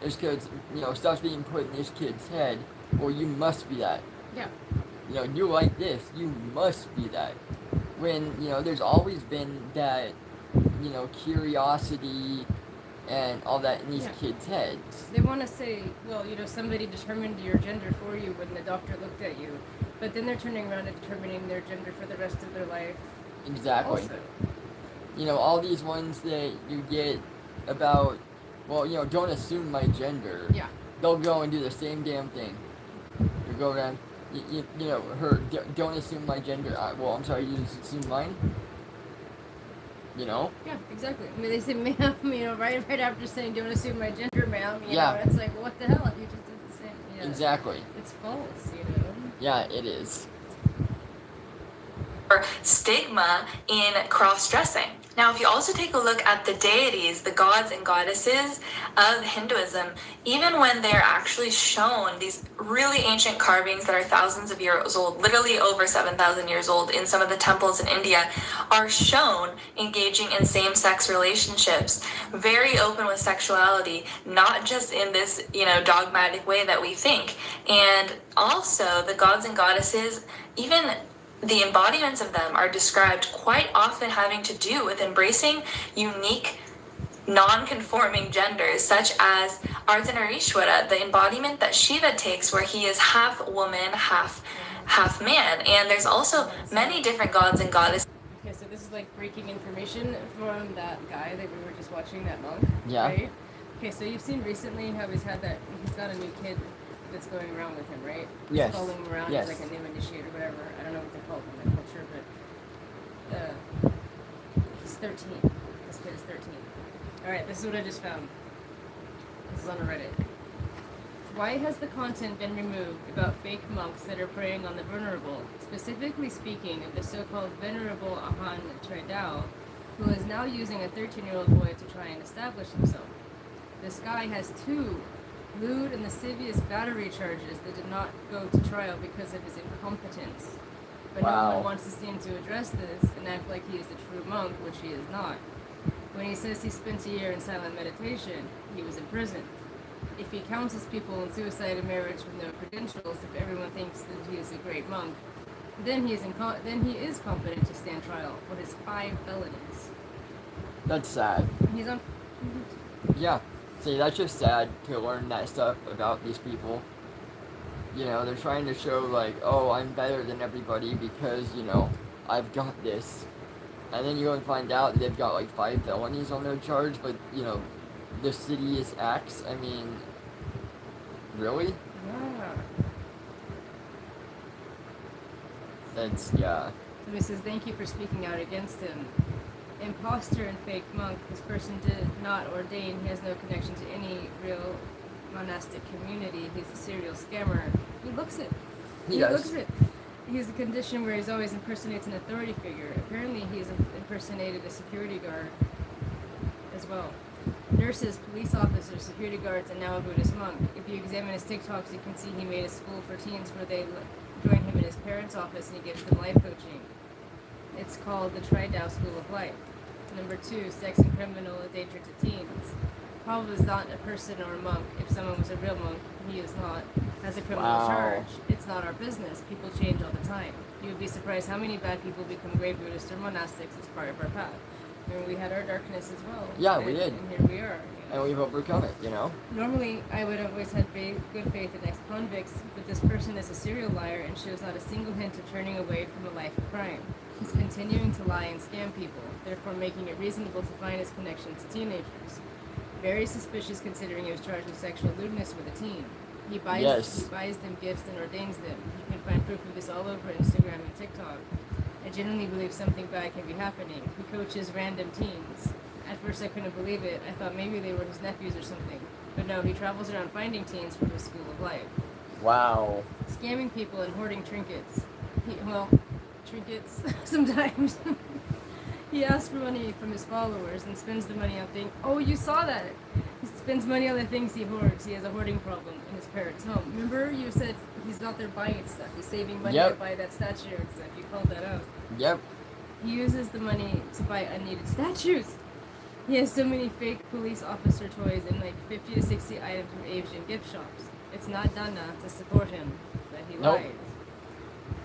It's because, you know, stuff's being put in this kid's head, well, you must be that. Yeah. You know, you like this, you must be that. When, you know, there's always been that, you know, curiosity and all that in these Yeah. kids' heads. They want to say, well, you know, somebody determined your gender for you when the doctor looked at you, but then they're turning around and determining their gender for the rest of their life. Exactly. Also. You know, all these ones that you get about, well, you know, don't assume my gender. Yeah. They'll go and do the same damn thing. You go down, you know, don't assume my gender. Well, I'm sorry, you assume mine? You know? Yeah, exactly. I mean, they say, ma'am, you know, right after saying, don't assume my gender, ma'am, you Yeah. know, it's like, well, what the hell? You just did the same. You know, Exactly. It's false, you know. Yeah, it is. Or stigma in cross-dressing. Now, if you also take a look at the deities, the gods and goddesses of Hinduism, even when they're actually shown, these really ancient carvings that are thousands of years old, literally over 7,000 years old in some of the temples in India, are shown engaging in same-sex relationships, very open with sexuality, not just in this, you know, dogmatic way that we think. And also, the gods and goddesses, even the embodiments of them are described quite often having to do with embracing unique, non-conforming genders, such as Ardhanarishwara, the embodiment that Shiva takes, where he is half woman, half man. And there's also many different gods and goddesses. Okay, so this is like breaking information from that guy that we were just watching, that monk. Yeah. Right? Okay, so you've seen recently how he's got a new kid that's going around with him, right? Yes. Following him around Yes. as like a new initiate or whatever. I don't know what they're called in that culture, but he's 13. This kid is 13. Alright, this is what I just found. This is on Reddit. Why has the content been removed about fake monks that are preying on the vulnerable, specifically speaking of the so-called Venerable Ahan Tridao, who is now using a 13-year-old boy to try and establish himself? This guy has 2 lewd and lascivious battery charges that did not go to trial because of his incompetence. But no Wow. one wants to seem to address this and act like he is a true monk, which he is not. When he says he spent a year in silent meditation, he was in prison. If he counsels people in suicide and marriage with no credentials, if everyone thinks that he is a great monk, then he is competent to stand trial for his 5 felonies. That's sad. He's on. Yeah. See, that's just sad to learn that stuff about these people. You know, they're trying to show, like, oh, I'm better than everybody because, you know, I've got this. And then you go and find out they've got, like, 5 felonies on their charge, but, you know, the city's acts, I mean, really? Yeah. That's, yeah. So he says, thank you for speaking out against him. Imposter and fake monk. This person did not ordain. He has no connection to any real monastic community. He's a serial scammer. He looks it. He looks does. it. He has a condition where he's always impersonates an authority figure. Apparently he's impersonated a security guard as well. Nurses, police officers, security guards, and now a Buddhist monk. If you examine his TikToks, you can see he made a school for teens where they join him in his parents' office and he gives them life coaching. It's called the Tridao School of Life. Number 2, sex and criminal a danger to teens. Paul is not a person or a monk. If someone was a real monk, he is not. Has a criminal Wow. charge. It's not our business. People change all the time. You would be surprised how many bad people become great Buddhists or monastics. It's part of our path. I mean, we had our darkness as well. Yeah, we did. And here we are. You know? And we've overcome it, you know? Normally, I would have always had good faith in ex-convicts, but this person is a serial liar and shows not a single hint of turning away from a life of crime. He's continuing to lie and scam people, therefore making it reasonable to find his connection to teenagers. Very suspicious considering he was charged with sexual lewdness with a teen. He buys them gifts and ordains them. You can find proof of this all over Instagram and TikTok. I genuinely believe something bad can be happening. He coaches random teens. At first I couldn't believe it. I thought maybe they were his nephews or something. But no, he travels around finding teens from his school of life. Wow. Scamming people and hoarding trinkets. Trinkets sometimes. He asks for money from his followers and spends the money on things. Oh, you saw that! He spends money on the things he hoards. He has a hoarding problem in his parents' home. Remember, you said he's not there buying stuff. He's saving money to buy that statue and stuff. You called that out. Yep. He uses the money to buy unneeded statues. He has so many fake police officer toys and like 50 to 60 items from Asian gift shops. It's not Dana to support him, but he lies.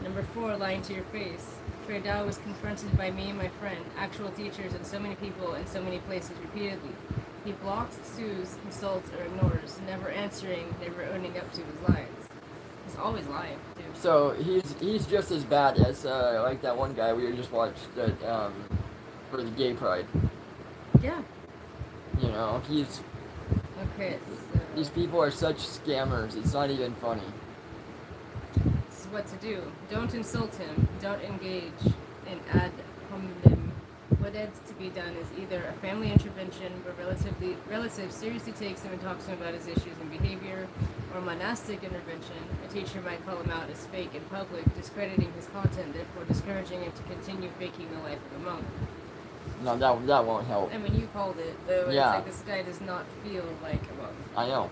Number 4, lying to your face. Trey Dow was confronted by me and my friend, actual teachers, and so many people in so many places repeatedly. He blocks, sues, insults, or ignores, never answering, never owning up to his lies. He's always lying, too. So he's just as bad as like that one guy we just watched that for the gay pride. Yeah. You know, Okay, these people are such scammers. It's not even funny. This is what to do. Don't insult him. Don't engage in ad hominem. What is to be done is either a family intervention where relative seriously takes him and talks to him about his issues and behavior, or monastic intervention. A teacher might call him out as fake in public, discrediting his content, therefore discouraging him to continue faking the life of a monk. No, that won't help. I mean, you called it, though. Yeah. It's like this guy does not feel like a monk. I know.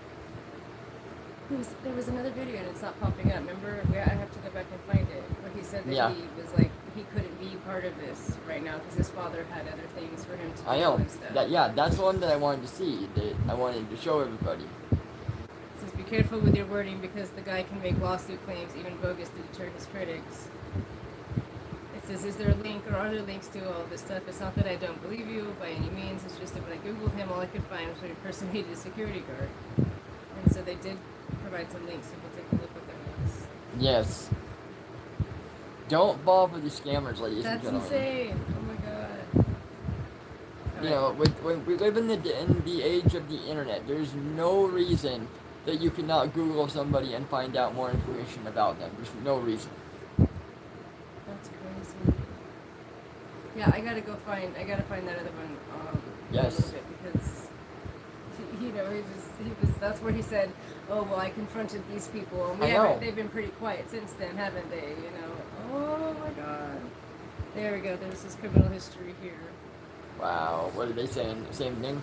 There was another video and it's not popping up. Remember, I have to go back and find it. Where he said that he was like he couldn't be part of this right now because his father had other things for him to do. I know. And stuff. That's the one that I wanted to see. That I wanted to show everybody. It says, be careful with your wording because the guy can make lawsuit claims, even bogus, to deter his critics. It says, is there a link or are there links to all this stuff? It's not that I don't believe you by any means. It's just that when I Googled him, all I could find was when he impersonated a security guard. And so they did provide some links, so we'll take a look at those. Yes. Don't fall for the scammers, ladies and That's gentlemen. insane. Oh my god. You know, when we live in the age of the internet, there's no reason that you cannot Google somebody and find out more information about them. There's no reason. That's crazy. Yeah, I gotta find that other one. Yes. A little bit because he was. That's where he said, "Oh well, I confronted these people, and they've been pretty quiet since then, haven't they? You know." Oh my god. There we go. There's his criminal history here. Wow. What are they saying? Same thing.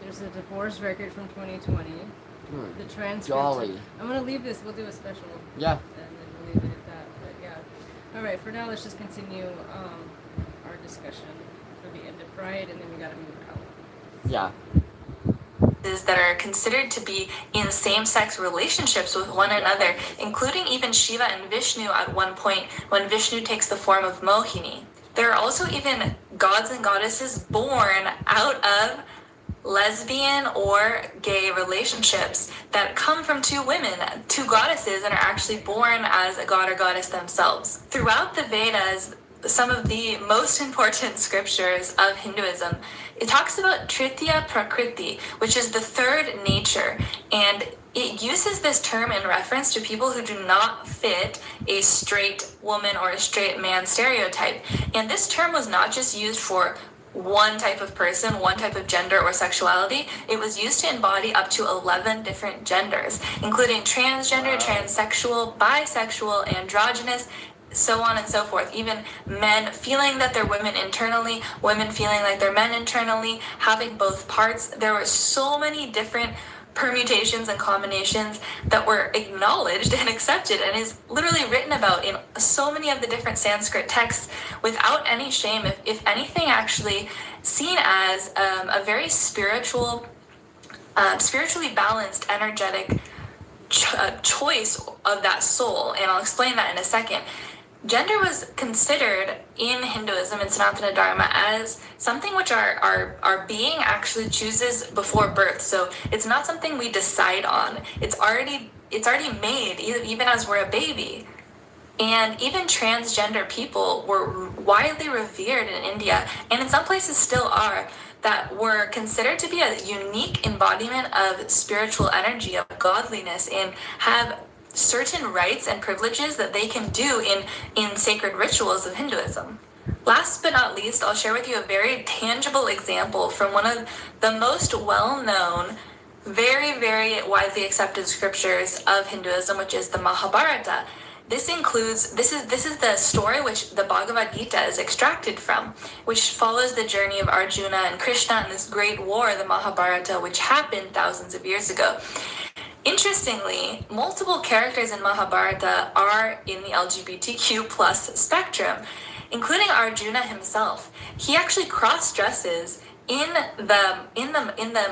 There's a divorce record from 2020. The transcript. Jolly. I'm gonna leave this. We'll do a special. Yeah. And then we'll leave it at that. But yeah. All right. For now, let's just continue our discussion for the end of Pride, and then we gotta move out. Yeah. That are considered to be in same-sex relationships with one another, including even Shiva and Vishnu at one point when Vishnu takes the form of Mohini. There are also even gods and goddesses born out of lesbian or gay relationships that come from two women, two goddesses, and are actually born as a god or goddess themselves. Throughout the Vedas, some of the most important scriptures of Hinduism, it talks about Tritiya Prakriti, which is the third nature, and it uses this term in reference to people who do not fit a straight woman or a straight man stereotype. And this term was not just used for one type of person, one type of gender or sexuality. It was used to embody up to 11 different genders, including transgender, transsexual, bisexual, androgynous, so on and so forth. Even men feeling that they're women internally, women feeling like they're men internally, having both parts. There were so many different permutations and combinations that were acknowledged and accepted and is literally written about in so many of the different Sanskrit texts without any shame, if anything, actually seen as a very spiritually balanced, energetic choice of that soul. And I'll explain that in a second. Gender was considered in Hinduism and Sanatana Dharma as something which our being actually chooses before birth. So it's not something we decide on. It's already made, even as we're a baby. And even transgender people were widely revered in India, and in some places still are, that were considered to be a unique embodiment of spiritual energy, of godliness, and have certain rights and privileges that they can do in sacred rituals of Hinduism. Last but not least, I'll share with you a very tangible example from one of the most well-known, very, very widely accepted scriptures of Hinduism, which is the Mahabharata. This is the story which the Bhagavad Gita is extracted from, which follows the journey of Arjuna and Krishna in this great war, the Mahabharata, which happened thousands of years ago. Interestingly, multiple characters in Mahabharata are in the LGBTQ plus spectrum, including Arjuna himself. He actually cross-dresses in the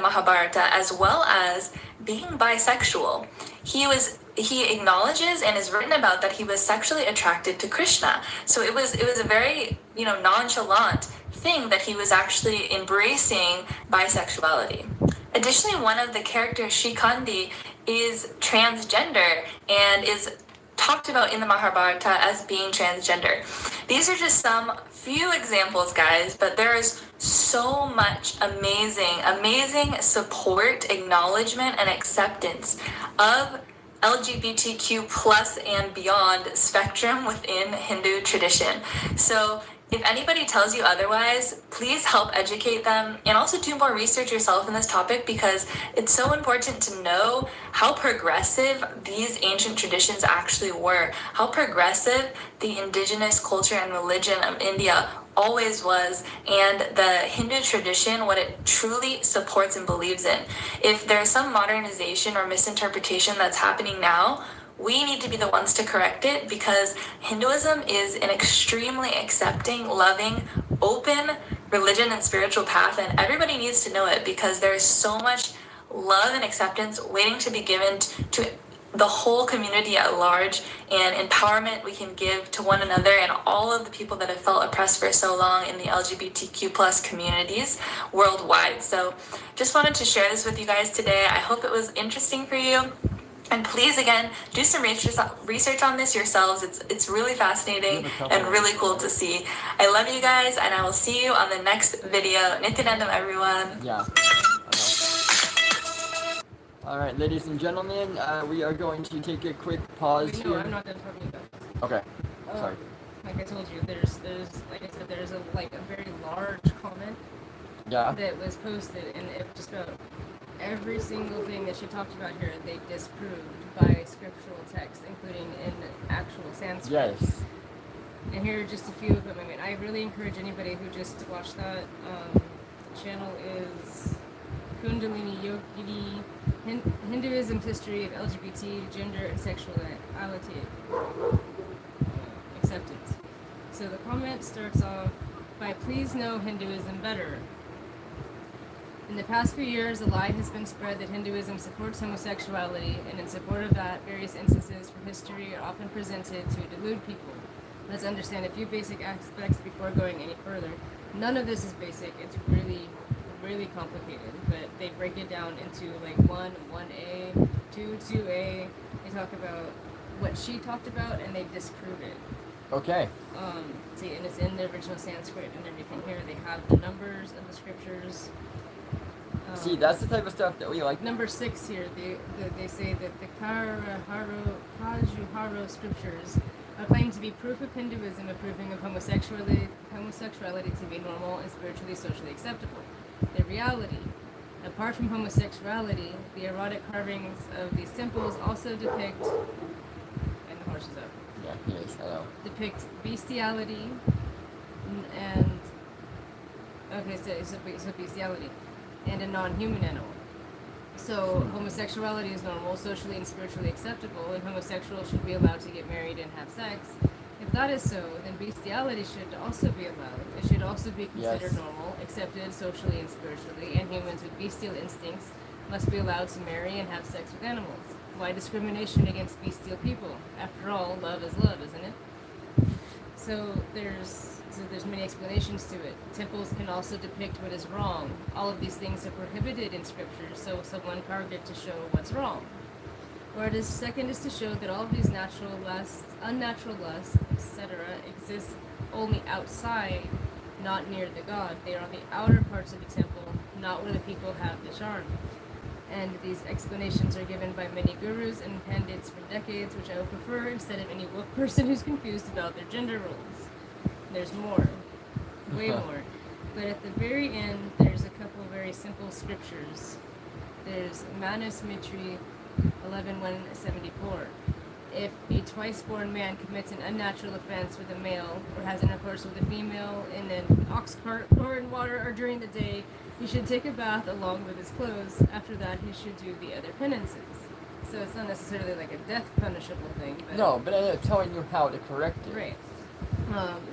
Mahabharata, as well as being bisexual. He acknowledges and is written about that he was sexually attracted to Krishna. So it was a very, nonchalant thing that he was actually embracing bisexuality. Additionally, one of the characters, Shikandi, is transgender and is talked about in the Mahabharata as being transgender. These are just some few examples, guys, but there is so much amazing support, acknowledgement, and acceptance of LGBTQ plus and beyond spectrum within Hindu tradition. So if anybody tells you otherwise, please help educate them and also do more research yourself in this topic, because it's so important to know how progressive these ancient traditions actually were, how progressive the indigenous culture and religion of India always was, and the Hindu tradition, what it truly supports and believes in. If there's some modernization or misinterpretation that's happening now, we need to be the ones to correct it, because Hinduism is an extremely accepting, loving, open religion and spiritual path, and everybody needs to know it, because there's so much love and acceptance waiting to be given to the whole community at large, and empowerment we can give to one another and all of the people that have felt oppressed for so long in the LGBTQ plus communities worldwide. So just wanted to share this with you guys today. I hope it was interesting for you. And please, again, do some research on this yourselves. It's really fascinating and really cool to see. I love you guys, and I will see you on the next video. Nityanandam, everyone. Yeah. Alright, ladies and gentlemen, we are going to take a quick pause Wait, here. no, I'm not done talking about this. Okay. Sorry. Like I told you, there's like I said, there's a very large comment Yeah. that was posted, and it just about every single thing that she talked about here, they disproved by scriptural text, including in actual Sanskrit. Yes. And here are just a few of them. I mean, I really encourage anybody who just watched that. The channel is Kundalini Yogini, Hinduism's history of LGBT, gender, and sexuality acceptance. So the comment starts off by, "Please know Hinduism better. In the past few years, a lie has been spread that Hinduism supports homosexuality, and in support of that, various instances from history are often presented to delude people. Let's understand a few basic aspects before going any further. None of this is basic. It's really, really complicated, but they break it down into like 1A, 2A. They talk about what she talked about, and they disprove it. Okay. See, and it's in the original Sanskrit and everything here. They have the numbers of the scriptures. See, that's the type of stuff that we like. Number 6 here, they say that the Kajuharo scriptures are claimed to be proof of Hinduism approving of homosexuality to be normal and spiritually socially acceptable. The reality, apart from homosexuality, the erotic carvings of these temples also depict, and the horse is up. Yeah, he is. Hello. Depict bestiality and so bestiality and a non-human animal. So homosexuality is normal, socially and spiritually acceptable, and homosexuals should be allowed to get married and have sex. If that is so, then bestiality should also be allowed. It should also be considered normal, accepted socially and spiritually, and humans with bestial instincts must be allowed to marry and have sex with animals. Why discrimination against bestial people? After all, love is love, isn't it? So there's many explanations to it. Temples can also depict what is wrong. All of these things are prohibited in scripture, so someone carved it to show what's wrong. Whereas second is to show that all of these natural lusts, unnatural lusts, etc., exist only outside, not near the god. They are on the outer parts of the temple, not where the people have the charm. And these explanations are given by many gurus and pandits for decades, which I would prefer instead of any woke person who's confused about their gender roles. There's more. Way more. But at the very end, there's a couple of very simple scriptures. There's Manus Mitri 11:174. If a twice-born man commits an unnatural offense with a male, or has intercourse with a female in an ox cart or in water or during the day, he should take a bath along with his clothes. After that, he should do the other penances. So it's not necessarily like a death punishable thing. But No, but I'm telling you how to correct it. right.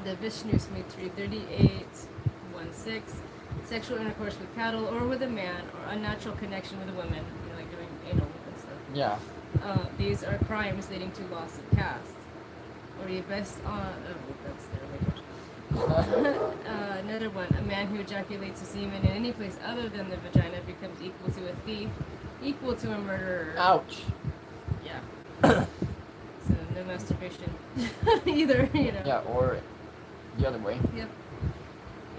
The Vishnu Smriti 38:16. Sexual intercourse with cattle or with a man, or unnatural connection with a woman, like doing anal and stuff. Yeah. These are crimes leading to loss of caste. Or you best on. Oh, that's their language. Another one. A man who ejaculates a semen in any place other than the vagina becomes equal to a thief, equal to a murderer. Ouch. Yeah. So no masturbation either, Yeah, or the other way. Yep.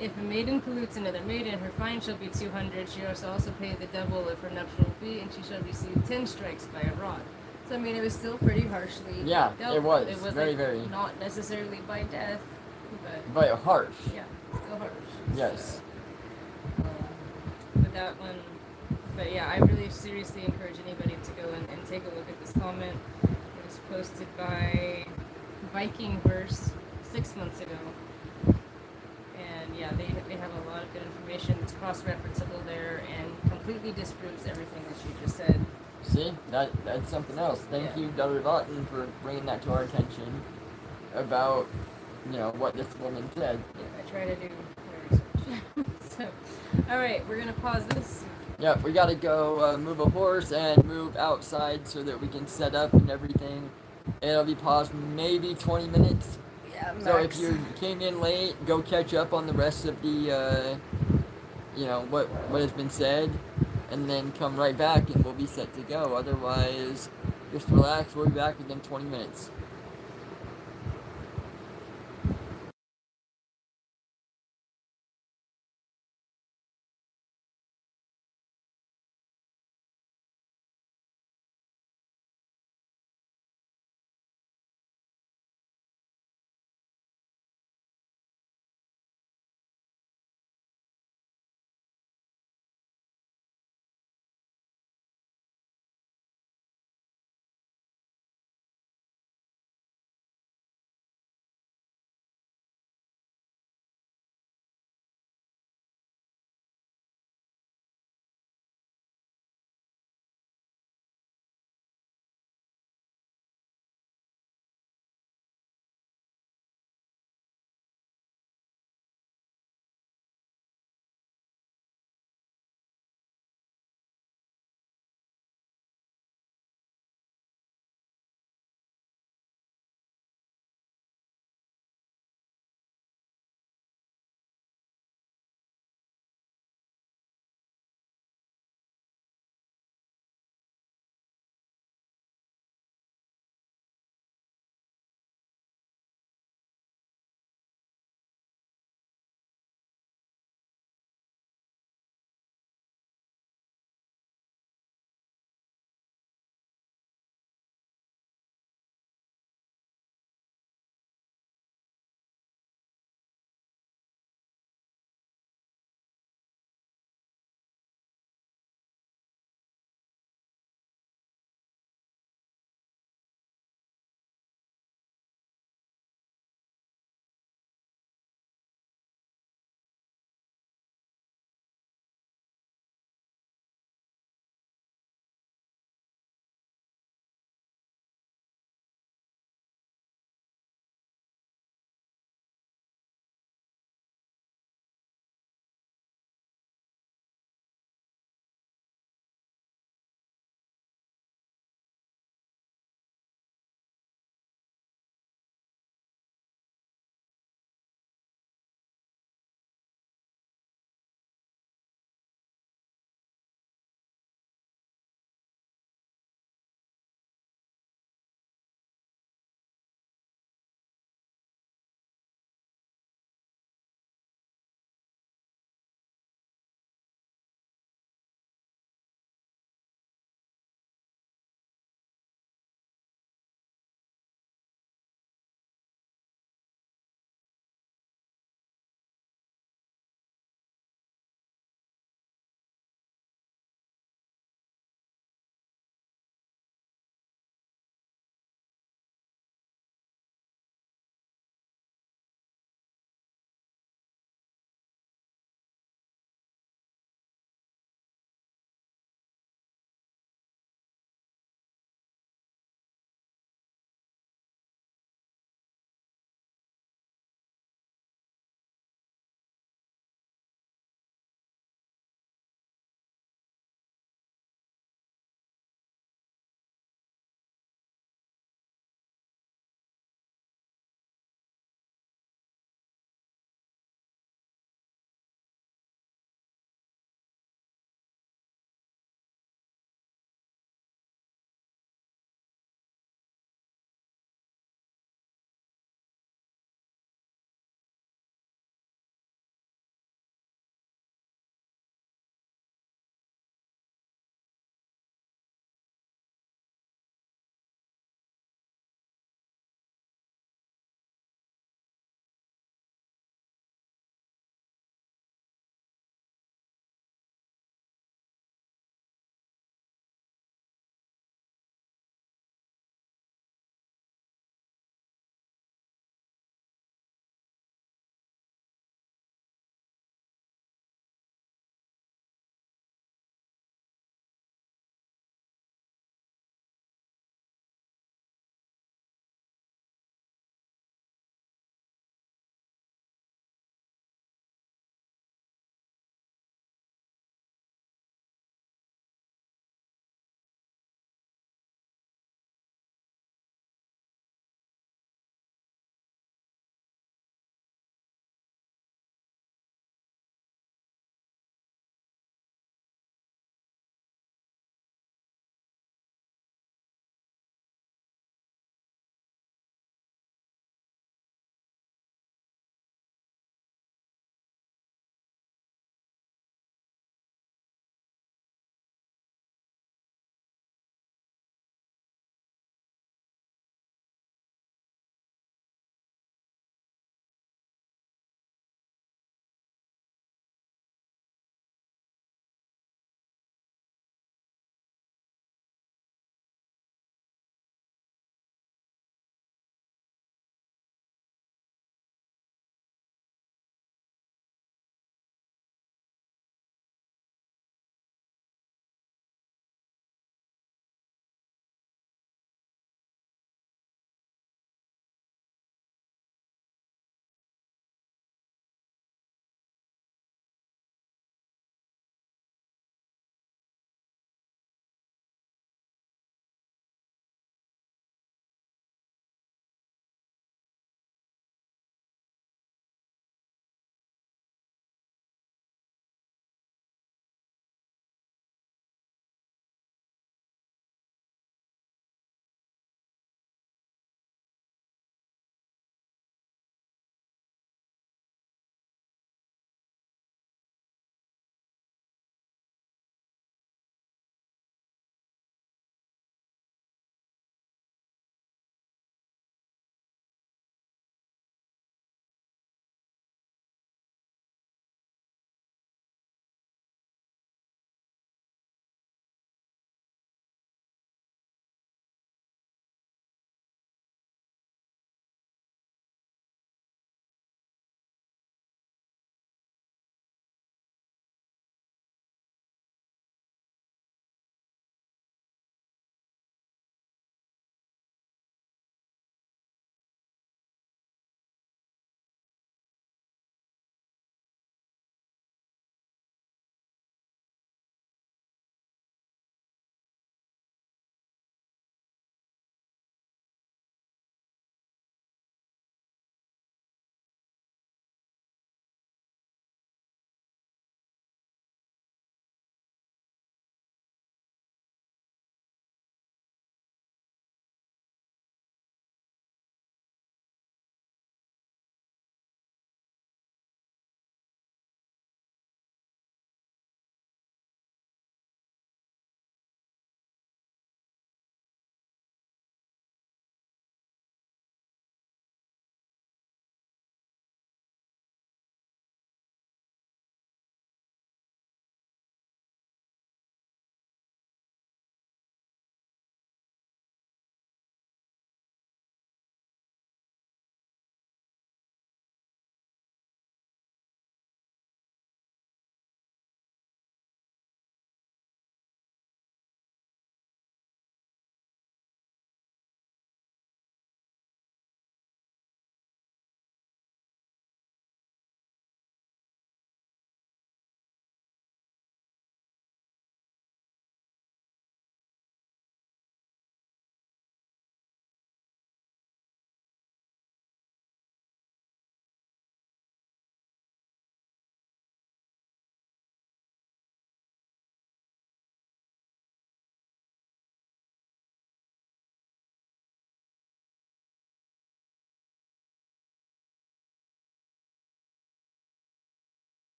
If a maiden pollutes another maiden, her fine shall be 200. She shall also pay the double of her nuptial fee, and she shall receive 10 strikes by a rod. So I mean, it was still pretty harshly Yeah, dealt it was. with. It was very, like, very. not necessarily by death, But harsh. yeah, still harsh. Yes. So, but that one, but yeah, I really seriously encourage anybody to go and take a look at this comment. It was posted by Viking Verse 6 months ago. And yeah, they have a lot of good information. It's cross-referenceable there and completely disproves everything that you just said. See, that's something else. Thank Yeah. you, Dr. Lawton, for bringing that to our attention about, what this woman said. Yeah, I try to do my research. So, all right, we're gonna pause this. Yep, we gotta go move a horse and move outside so that we can set up and everything. It'll be paused maybe 20 minutes. Yeah, max. So if you came in late, go catch up on the rest of the, what has been said, and then come right back and we'll be set to go. Otherwise, just relax. We'll be back within 20 minutes.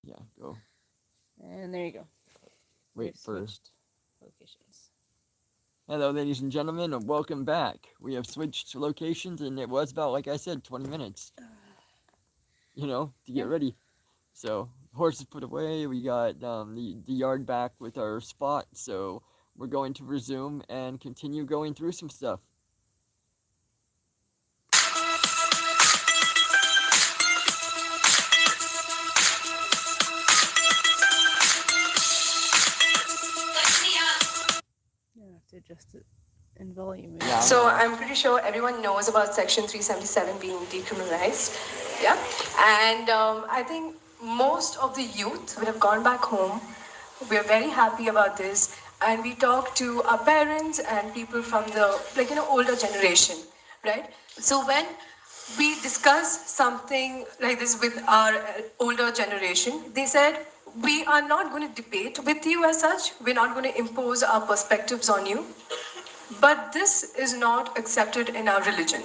Yeah, go. And there you go. Wait We've for. switched locations. Hello, ladies and gentlemen, and welcome back. We have switched locations, and it was about, like I said, 20 minutes. To get ready. So, horses put away. We got the yard back with our spot. So, we're going to resume and continue going through some stuff. I have to adjust it in volume. Yeah. So I'm pretty sure everyone knows about Section 377 being decriminalized. Yeah. And I think most of the youth would have gone back home. We're very happy about this. And we talk to our parents and people from the, older generation, right? So when we discuss something like this with our older generation, they said, we are not going to debate with you as such. We're not going to impose our perspectives on you. But this is not accepted in our religion.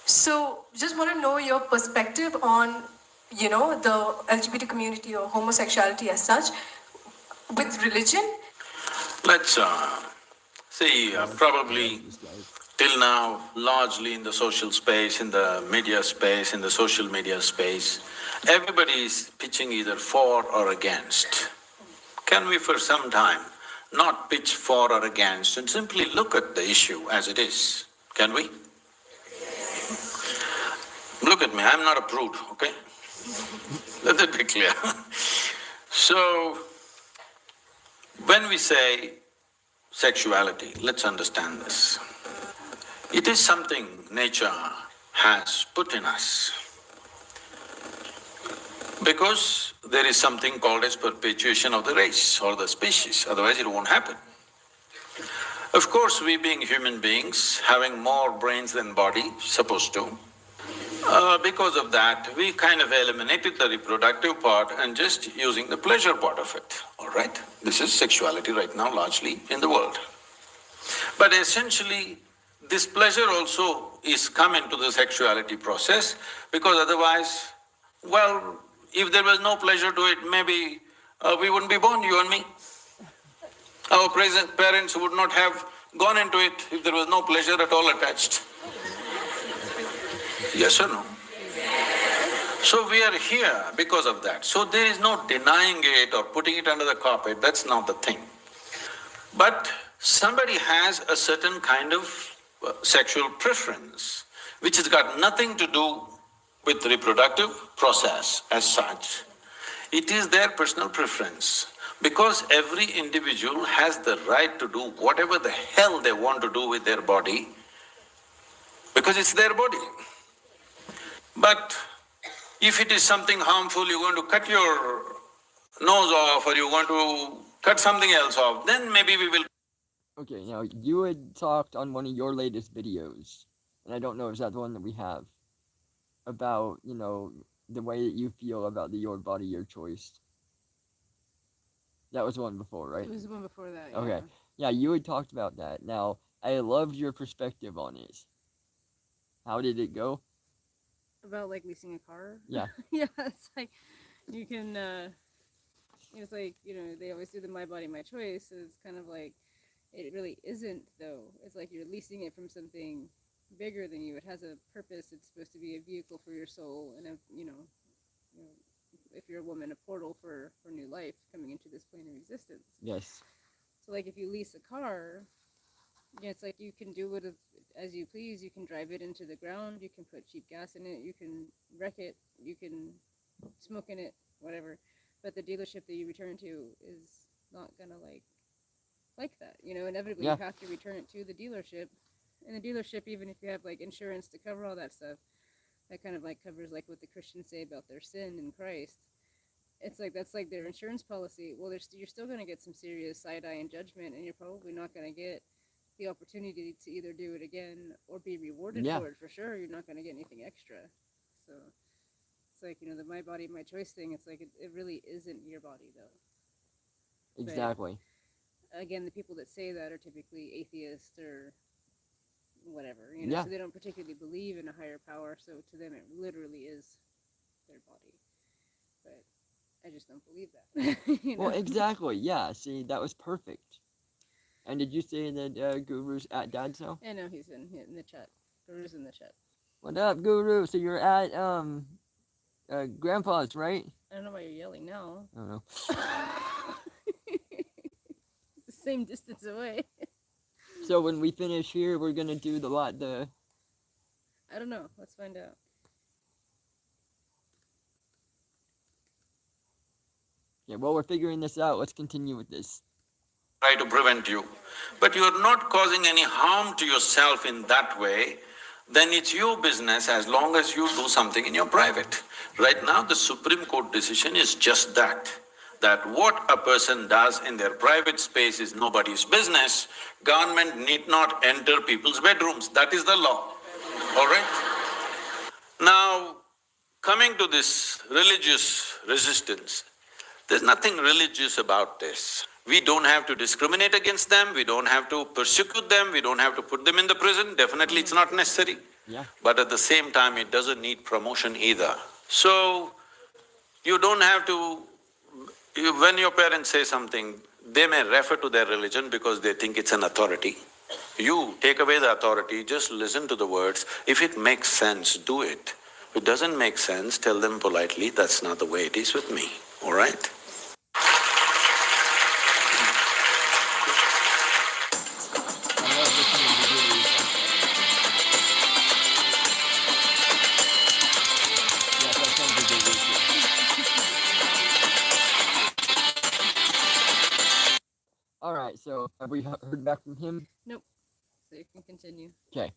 So just want to know your perspective on, the LGBT community or homosexuality as such with religion. Let's see, probably till now, largely in the social space, in the media space, in the social media space, everybody is pitching either for or against. Can we for some time not pitch for or against and simply look at the issue as it is? Can we? Look at me, I'm not a prude, okay? Let that be clear. So, when we say sexuality, let's understand this. It is something nature has put in us. Because there is something called as perpetuation of the race or the species, otherwise it won't happen. Of course, we being human beings, having more brains than body, supposed to, because of that, we kind of eliminated the reproductive part and just using the pleasure part of it, all right? This is sexuality right now largely in the world. But essentially, this pleasure also is come into the sexuality process because otherwise, well, if there was no pleasure to it, maybe we wouldn't be born, you and me. Our present parents would not have gone into it if there was no pleasure at all attached. Yes or no? So we are here because of that. So there is no denying it or putting it under the carpet, that's not the thing. But somebody has a certain kind of sexual preference, which has got nothing to do with the reproductive process as such. It is their personal preference, because every individual has the right to do whatever the hell they want to do with their body, because it's their body. But if it is something harmful, you're going to cut your nose off or you're going to cut something else off, then maybe we will… Okay, now you had talked on one of your latest videos, and I don't know if that's the one that we have, about, the way that you feel about the your body, your choice. That was the one before, right? It was the one before that. Yeah. Okay. Yeah, you had talked about that. Now, I loved your perspective on it. How did it go? About like leasing a car. Yeah. Yeah, it's like you can. It's like they always do the my body, my choice. It's kind of like it really isn't though. It's like you're leasing it from something bigger than you. It has a purpose. It's supposed to be a vehicle for your soul, and if you're a woman, a portal for new life coming into this plane of existence. Yes. So like if you lease a car, it's like you can do it as you please. You can drive it into the ground. You can put cheap gas in it. You can wreck it. You can smoke in it, whatever. But the dealership that you return to is not gonna like that. Inevitably you have to return it to the dealership. And the dealership, even if you have like insurance to cover all that stuff, that kind of like covers like what the Christians say about their sin in Christ. It's like that's like their insurance policy. Well, you're still going to get some serious side eye and judgment, and you're probably not going to get the opportunity to either do it again or be rewarded for it for sure. You're not going to get anything extra. So it's like the my body, my choice thing. It's like it really isn't your body though. Exactly. But, again, the people that say that are typically atheists or whatever, so they don't particularly believe in a higher power, so to them it literally is their body. But I just don't believe that. You know? Well, exactly. Yeah. See, that was perfect. And did you say that Guru's at Dad's house? I know he's in the chat. Guru's in the chat. What up, Guru? So you're at Grandpa's, right? I don't know why you're yelling now. I don't know. It's the same distance away. So when we finish here, we're gonna do the. I don't know. Let's find out. Yeah. While we're figuring this out, let's continue with this. Try to prevent you, but you are not causing any harm to yourself in that way, then it's your business as long as you do something in your private. Right now, the Supreme Court decision is just that what a person does in their private space is nobody's business. Government need not enter people's bedrooms, that is the law, all right? Now, coming to this religious resistance, there's nothing religious about this. We don't have to discriminate against them, we don't have to persecute them, we don't have to put them in the prison, definitely it's not necessary. Yeah. But at the same time, it doesn't need promotion either. So, you don't have to… when your parents say something, they may refer to their religion because they think it's an authority. You take away the authority, just listen to the words. If it makes sense, do it. If it doesn't make sense, tell them politely, that's not the way it is with me, all right? Alright, so have we heard back from him? Nope. So you can continue. Okay.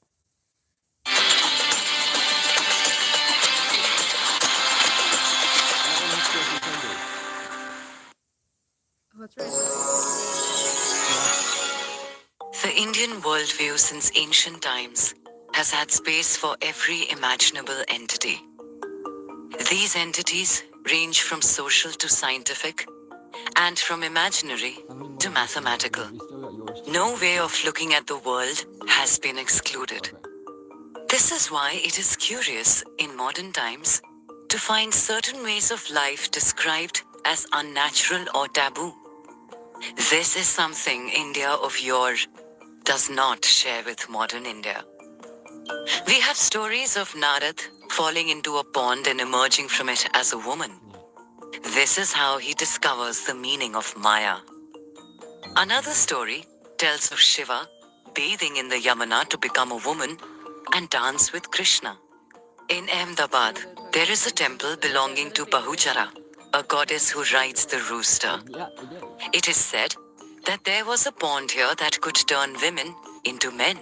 Oh, that's right. The Indian worldview since ancient times has had space for every imaginable entity. These entities range from social to scientific, and from imaginary to mathematical. No way of looking at the world has been excluded. This is why it is curious in modern times to find certain ways of life described as unnatural or taboo. This is something India of yore does not share with modern India. We have stories of Narad falling into a pond and emerging from it as a woman. This is how he discovers the meaning of Maya. Another story tells of Shiva bathing in the Yamuna to become a woman and dance with Krishna. In Ahmedabad, there is a temple belonging to Bahuchara, a goddess who rides the rooster. Yeah, I did. It is said that there was a pond here that could turn women into men.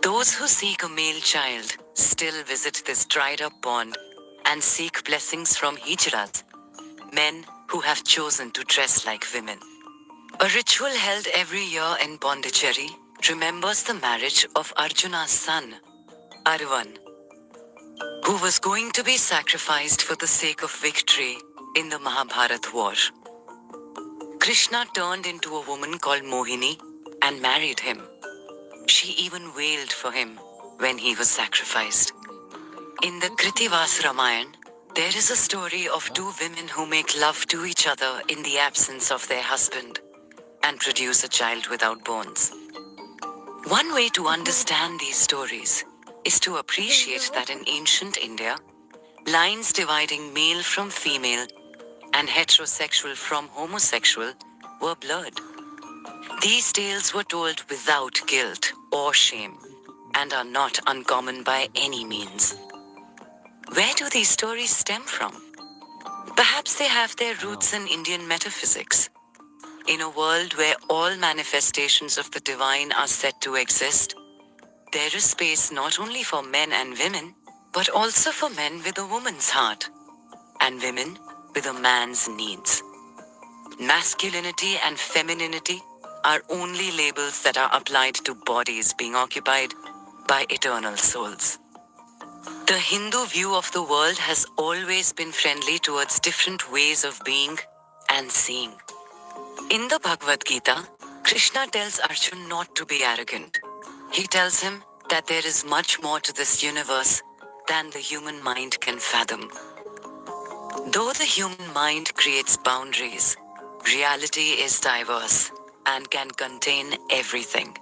Those who seek a male child still visit this dried up pond and seek blessings from Hijras, men who have chosen to dress like women. A ritual held every year in Pondicherry remembers the marriage of Arjuna's son, Arvan, who was going to be sacrificed for the sake of victory in the Mahabharat war. Krishna turned into a woman called Mohini and married him. She even wailed for him when he was sacrificed. In the Kritivas Ramayana, there is a story of two women who make love to each other in the absence of their husband and produce a child without bones. One way to understand these stories is to appreciate that in ancient India, lines dividing male from female and heterosexual from homosexual were blurred. These tales were told without guilt or shame and are not uncommon by any means. Where do these stories stem from? Perhaps they have their roots in Indian metaphysics. In a world where all manifestations of the divine are said to exist, there is space not only for men and women, but also for men with a woman's heart, and women with a man's needs. Masculinity and femininity are only labels that are applied to bodies being occupied by eternal souls. The Hindu view of the world has always been friendly towards different ways of being and seeing. In the Bhagavad Gita, Krishna tells Arjuna not to be arrogant. He tells him that there is much more to this universe than the human mind can fathom. Though the human mind creates boundaries, reality is diverse and can contain everything.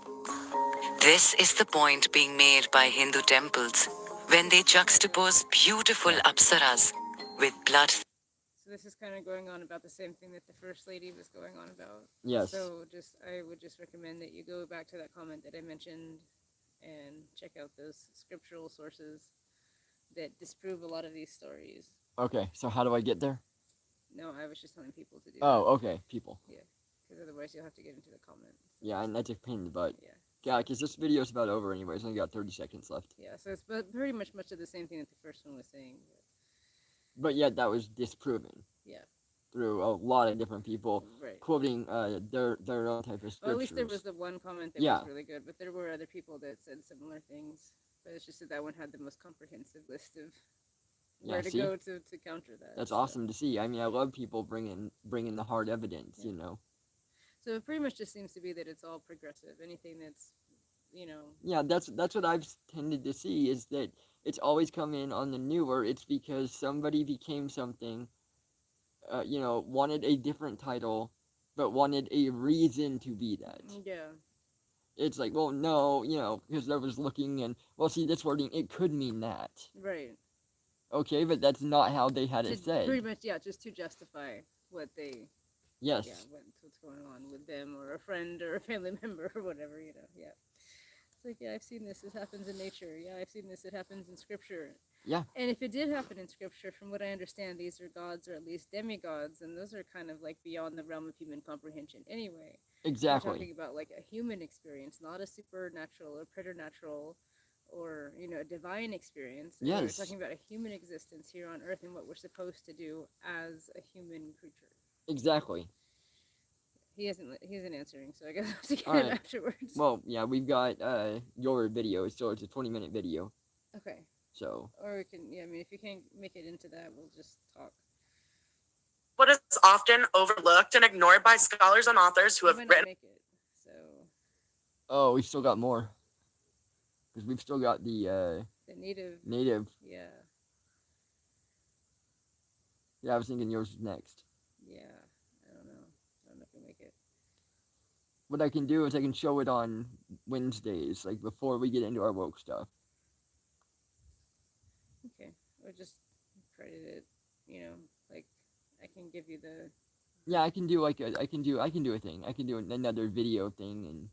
This is the point being made by Hindu temples when they juxtapose beautiful apsaras with blood. So this is kind of going on about the same thing that the First Lady was going on about. Yes. So I would just recommend that you go back to that comment that I mentioned and check out those scriptural sources that disprove a lot of these stories. Okay, so how do I get there? No, I was just telling people to do Oh, that. okay, people. Yeah, because otherwise you'll have to get into the comments. Yeah, and that's a pain in the butt. Yeah. Yeah, because this video's about over anyway. It's only got 30 seconds left. Yeah, so it's pretty much of the same thing that the first one was saying. But yet that was disproven. Yeah. Through a lot of different people Right. quoting their own type of scriptures. Well, at least there was the one comment that was really good, but there were other people that said similar things. But it's just that one had the most comprehensive list of where to go to counter that. That's awesome to see. I mean, I love people bringing the hard evidence, you know. So it pretty much just seems to be that it's all progressive. Anything that's, you know. Yeah, that's what I've tended to see, is that it's always come in on the newer. It's because somebody became something, you know, wanted a different title, but wanted a reason to be that. Yeah. It's like, well, no, you know, because I was looking and, well, see, this wording, it could mean that. Right. Okay, but that's not how they had it said. Pretty much, yeah, just to justify what they. Yes. Yeah, what's going on with them or a friend or a family member or whatever, you know. Yeah. It's like, yeah, I've seen this. This happens in nature. Yeah, I've seen this. It happens in scripture. Yeah. And if it did happen in scripture, from what I understand, these are gods or at least demigods, and those are kind of like beyond the realm of human comprehension anyway. Exactly. We're talking about like a human experience, not a supernatural or preternatural or, you know, a divine experience. Yes. We're talking about a human existence here on Earth and what we're supposed to do as a human creature. Exactly. He isn't answering, so I guess I'll have to get it afterwards. Well, yeah, we've got your video, so it's a 20-minute video. Okay. So. Or we can, yeah, I mean, if you can't make it into that, we'll just talk. What is often overlooked and ignored by scholars and authors who have might written. not make it, so. Oh, we've still got more. Because we've still got the native. Native. Yeah. Yeah, I was thinking yours was next. Yeah, I don't know. I don't know if we'll make it. What I can do is I can show it on Wednesdays, like before we get into our woke stuff. Okay, or just credit it, you know, like I can give you the. Yeah, I can do like I can do a thing. I can do another video thing, and.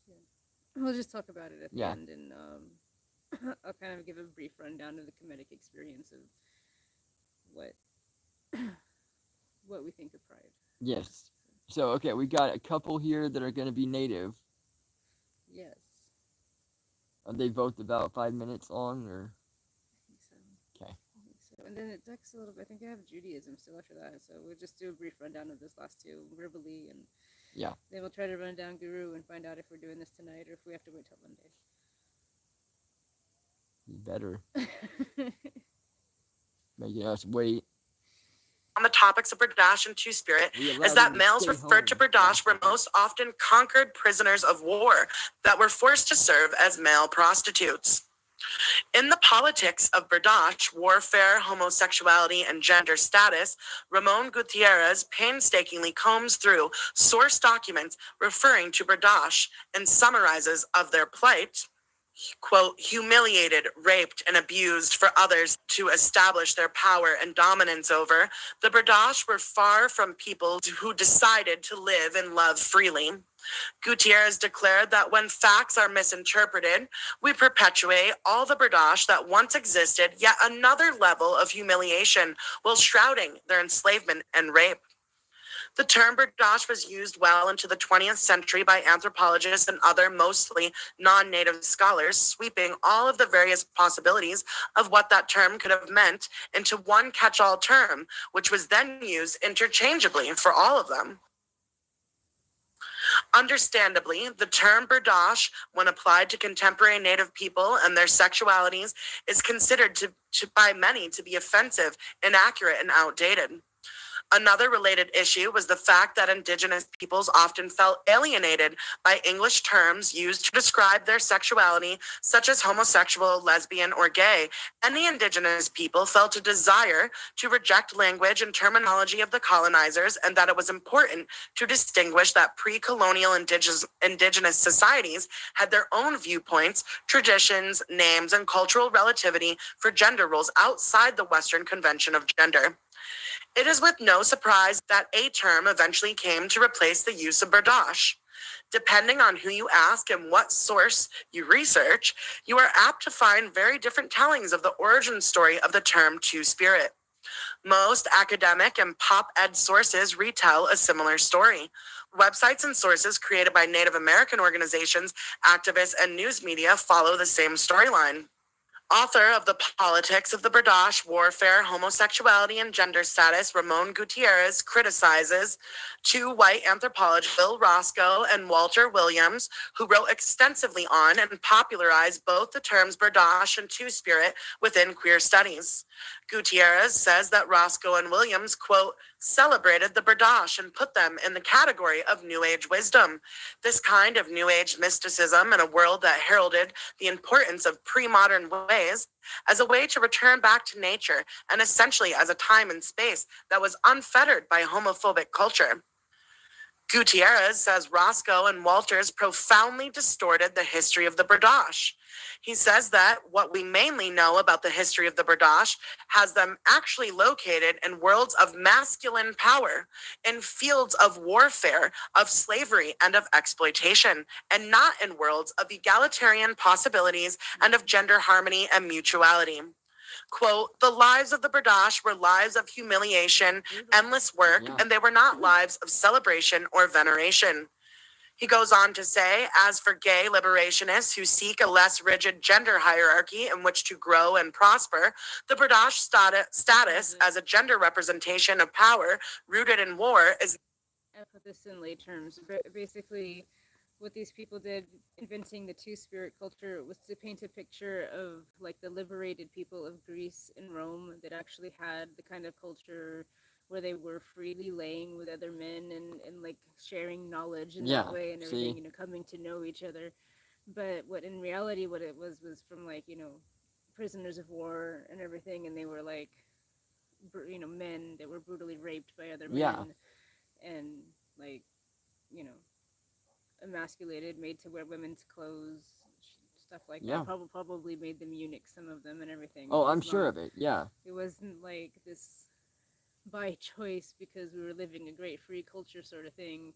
Yeah. We'll just talk about it at the Yeah. end, and I'll kind of give a brief rundown of the comedic experience of what we think of Pride. Yes. So okay, we got a couple here that are going to be native. Yes. Are they both about 5 minutes long, or? I think so. Okay. I think so. And then it ducks a little bit. I think I have Judaism still after that, so we'll just do a brief rundown of this last two verbally, and yeah. Then we'll try to run down Guru and find out if we're doing this tonight or if we have to wait till Monday. You better. Making us wait. On the topics of Bardash and Two-Spirit is that males referred to Bardash were most often conquered prisoners of war that were forced to serve as male prostitutes. In the politics of Bardash, warfare, homosexuality, and gender status, Ramon Gutierrez painstakingly combs through source documents referring to Bardash and summarizes of their plight, quote, humiliated, raped, and abused for others to establish their power and dominance over, the Bardash were far from people who decided to live and love freely. Gutierrez declared that when facts are misinterpreted, we perpetuate all the Bardash that once existed, yet another level of humiliation while shrouding their enslavement and rape. The term Bardash was used well into the 20th century by anthropologists and other mostly non-native scholars, sweeping all of the various possibilities of what that term could have meant into one catch-all term, which was then used interchangeably for all of them. Understandably, the term Bardash, when applied to contemporary Native people and their sexualities, is considered by many to be offensive, inaccurate, and outdated. Another related issue was the fact that indigenous peoples often felt alienated by English terms used to describe their sexuality, such as homosexual, lesbian, or gay. Many indigenous people felt a desire to reject language and terminology of the colonizers, and that it was important to distinguish that pre-colonial indigenous societies had their own viewpoints, traditions, names, and cultural relativity for gender roles outside the Western convention of gender. It is with no surprise that a term eventually came to replace the use of berdache. Depending on who you ask and what source you research, you are apt to find very different tellings of the origin story of the term two-spirit. Most academic and pop ed sources retell a similar story. Websites and sources created by Native American organizations, activists, and news media follow the same storyline. Author of The Politics of the Berdache, Warfare, Homosexuality, and Gender Status, Ramon Gutierrez criticizes two white anthropologists, Bill Roscoe and Walter Williams, who wrote extensively on and popularized both the terms Berdache and Two-Spirit within queer studies. Gutierrez says that Roscoe and Williams, quote, celebrated the Berdache and put them in the category of New Age wisdom. This kind of New Age mysticism in a world that heralded the importance of pre-modern ways as a way to return back to nature and essentially as a time and space that was unfettered by homophobic culture. Gutierrez says Roscoe and Walters profoundly distorted the history of the Berdache. He says that what we mainly know about the history of the Berdache has them actually located in worlds of masculine power, in fields of warfare, of slavery, and of exploitation, and not in worlds of egalitarian possibilities and of gender harmony and mutuality. Quote, the lives of the Berdache were lives of humiliation, endless work, and they were not lives of celebration or veneration. He goes on to say, as for gay liberationists who seek a less rigid gender hierarchy in which to grow and prosper, the Berdache status as a gender representation of power rooted in war is... I put this in lay terms. Basically, what these people did, inventing the two-spirit culture, was to paint a picture of like the liberated people of Greece and Rome that actually had the kind of culture where they were freely laying with other men and like sharing knowledge in that way and everything, coming to know each other. But what in reality, what it was from like, prisoners of war and everything, and they were like, men that were brutally raped by other men and like, emasculated, made to wear women's clothes, stuff like that. Probably made them eunuchs, some of them, and everything. Oh, I'm sure of it. Yeah. It wasn't like this by choice because we were living a great free culture sort of thing,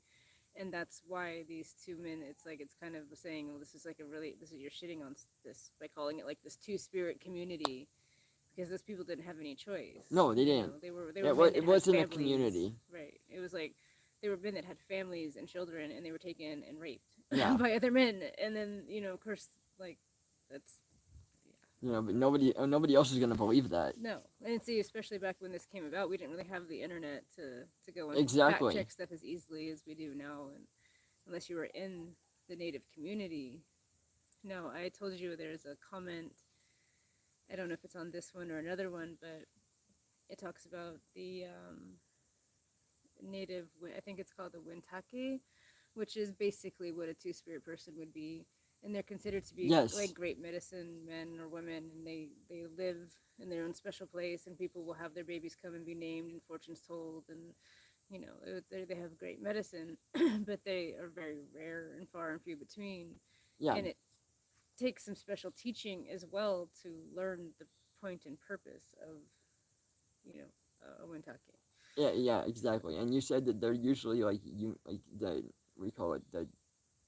and that's why these two men. It's kind of saying, well, this is you're shitting on this by calling it like this two-spirit community, because those people didn't have any choice. No, they didn't. It wasn't a community. Right. It was like they were men that had families and children, and they were taken and raped by other men, and then of course, like that's but nobody else is gonna believe that. No, and see, especially back when this came about, we didn't really have the internet to go and fact check stuff as easily as we do now, and unless you were in the Native community. No, I told you there's a comment. I don't know if it's on this one or another one, but it talks about the Native, I think it's called the Wintake, which is basically what a two-spirit person would be, and they're considered to be like great medicine men or women, and they live in their own special place, and people will have their babies come and be named and fortunes told, and they have great medicine, but they are very rare and far and few between, and it takes some special teaching as well to learn the point and purpose of a Wintake. Yeah, exactly. And you said that they're usually we call it the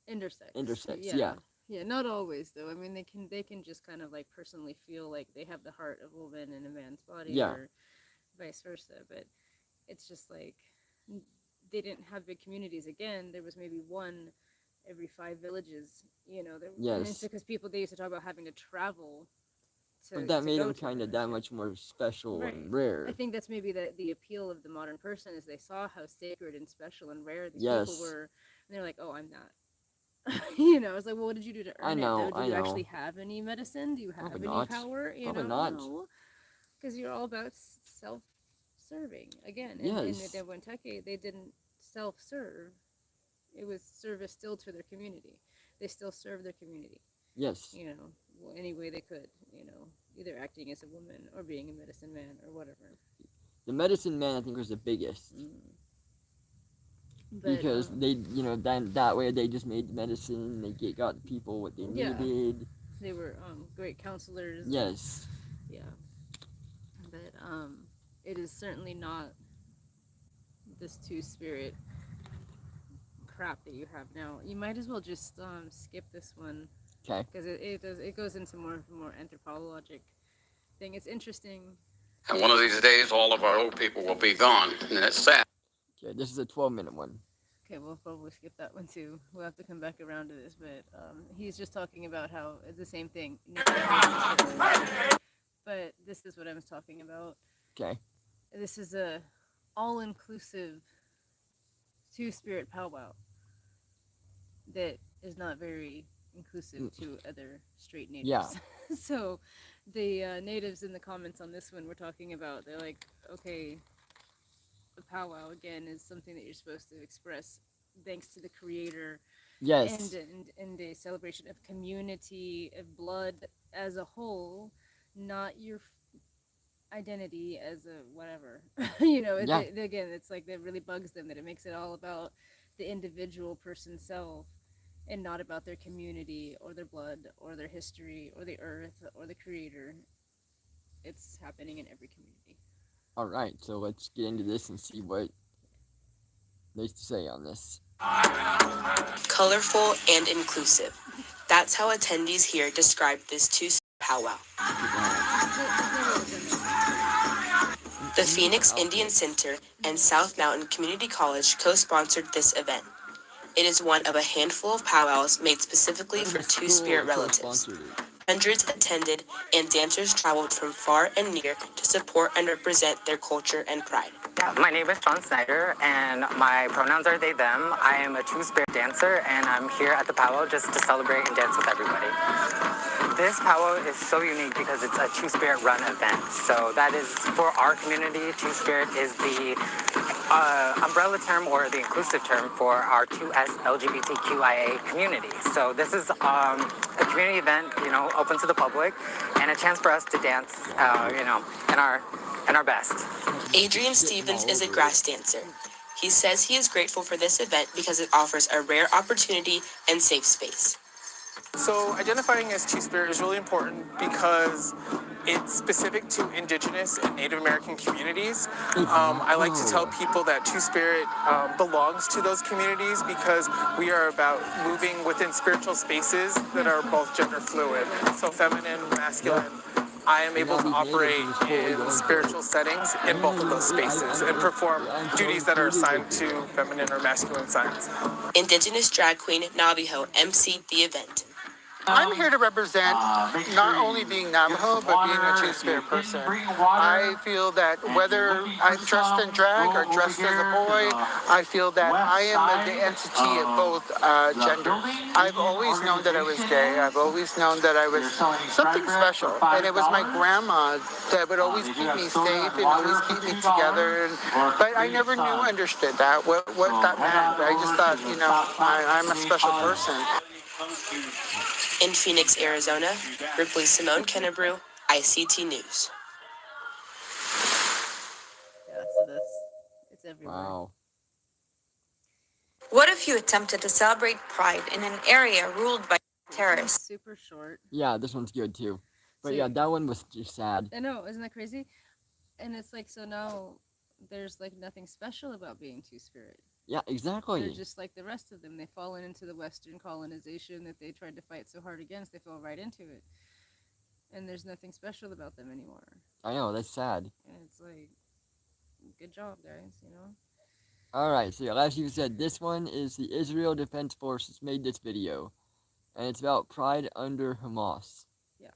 intersex. Yeah, not always though. I mean, they can just kind of like personally feel like they have the heart of a woman in a man's body, or vice versa. But it's just like they didn't have big communities. Again, there was maybe one every 5 villages. And it's because they used to talk about having to travel. But that made them kind of that much more special and rare. I think that's maybe the appeal of the modern person is they saw how sacred and special and rare these people were, and they're like, oh, I'm not. It's like, well, what did you do to earn it? Do you actually have any medicine? Do you have any power? Probably not. Because you're all about self-serving again. Yes. In Kentucky, they didn't self-serve. It was service still to their community. They still serve their community, Yes. any way they could, either acting as a woman or being a medicine man or whatever. The medicine man, I think, was the biggest. But, because they, that way they just made the medicine, they got the people what they needed. They were great counselors. Yes. Yeah. But it is certainly not this two-spirit crap that you have now. You might as well just skip this one. Okay. Because it goes into more anthropologic thing. It's interesting. And one of these days, all of our old people will be gone, and it's sad. Okay, this is a 12-minute one. Okay, we'll probably skip that one too. We'll have to come back around to this, but he's just talking about how it's the same thing. But this is what I was talking about. Okay. This is a all-inclusive two-spirit powwow that is not very inclusive to other straight natives. Yeah. So the natives in the comments on this one we're talking about, they're like, okay, the powwow again is something that you're supposed to express thanks to the creator. Yes. And a celebration of community, of blood as a whole, not your identity as a whatever. Yeah. Again, it's like that really bugs them that it makes it all about the individual person's self and not about their community or their blood or their history or the earth or the creator. It's happening in every community. All right, so let's get into this and see what there's to say on this. Colorful and inclusive. That's how attendees here described this two-spirit powwow. The Phoenix Indian Center and South Mountain Community College co-sponsored this event. It is one of a handful of powwows made specifically for two-spirit relatives. Hundreds attended, and dancers traveled from far and near to support and represent their culture and pride. My name is John Snyder, and my pronouns are they, them. I am a two-spirit dancer, and I'm here at the powwow just to celebrate and dance with everybody. This powwow is so unique because it's a two-spirit run event. So that is, for our community, two-spirit is the umbrella term or the inclusive term for our 2S LGBTQIA community. So this is a community event, open to the public, and a chance for us to dance, in our best. Adrian Stevens is a grass dancer. He says he is grateful for this event because it offers a rare opportunity and safe space. So identifying as two-spirit is really important because it's specific to Indigenous and Native American communities. I like to tell people that two-spirit belongs to those communities because we are about moving within spiritual spaces that are both gender fluid. So feminine, masculine. I am able to operate in spiritual settings in both of those spaces and perform duties that are assigned to feminine or masculine signs. Indigenous drag queen Navajo emceed the event. I'm here to represent not only being Navajo, but being a two-spirit person. I feel that whether I'm dressed in drag or dressed as a boy, I feel that I am the entity of both genders. I've always known that I was gay. I've always known that I was something special. And it was my grandma that would always keep me safe and always keep me together. But I never understood that, what that meant. I just thought, I'm a special person. In Phoenix, Arizona, Ripley Simone Kennebrew, ICT News. Yeah, so it's everywhere. Wow. What if you attempted to celebrate Pride in an area ruled by terrorists? Super short. Yeah, this one's good too. But So, yeah, that one was just sad. I know, isn't that crazy? And it's like, so now there's like nothing special about being two-spirit. Yeah, exactly. They're just like the rest of them. They've fallen into the Western colonization that they tried to fight so hard against. They fell right into it. And there's nothing special about them anymore. I know, that's sad. And it's like, good job, guys, Alright, so as you said, this one is the Israel Defense Forces made this video. And it's about pride under Hamas. Yeah,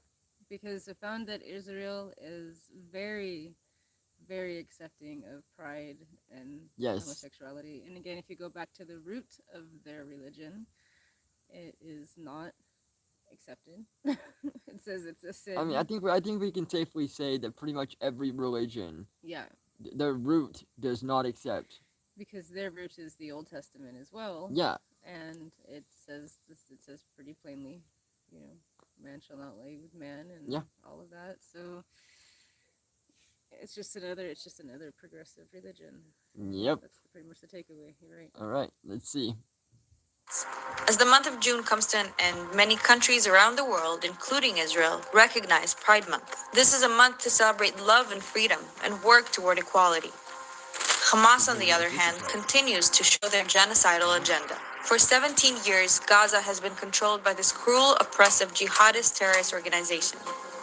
because I found that Israel is very, very accepting of pride and homosexuality. And again, if you go back to the root of their religion, it is not accepted. It says it's a sin. I mean, I think we can safely say that pretty much every religion the root does not accept. Because their root is the Old Testament as well. Yeah. And it says pretty plainly, man shall not lay with man and all of that. So it's just another progressive religion. Yep. That's pretty much the takeaway. You're right. All right, let's see. As the month of June comes to an end, many countries around the world, including Israel, recognize Pride Month. This is a month to celebrate love and freedom and work toward equality. Hamas, on the other hand, continues to show their genocidal agenda. For 17 years, Gaza has been controlled by this cruel, oppressive, jihadist terrorist organization.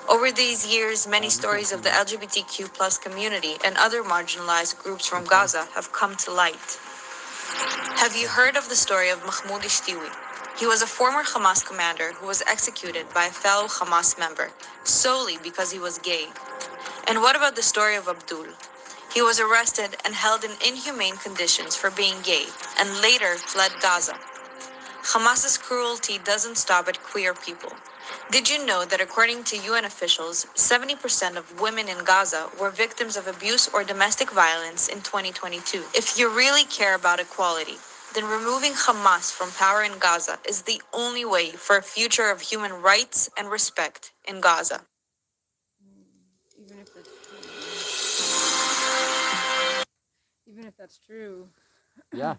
Over these years, many stories of the LGBTQ plus community and other marginalized groups from Gaza have come to light. Have you heard of the story of Mahmoud Ishtiwi? He was a former Hamas commander who was executed by a fellow Hamas member solely because he was gay. And what about the story of Abdul? He was arrested and held in inhumane conditions for being gay and later fled Gaza. Hamas's cruelty doesn't stop at queer people. Did you know that according to UN officials, 70% of women in Gaza were victims of abuse or domestic violence in 2022? If you really care about equality, then removing Hamas from power in Gaza is the only way for a future of human rights and respect in Gaza. Even if that's true, Yeah.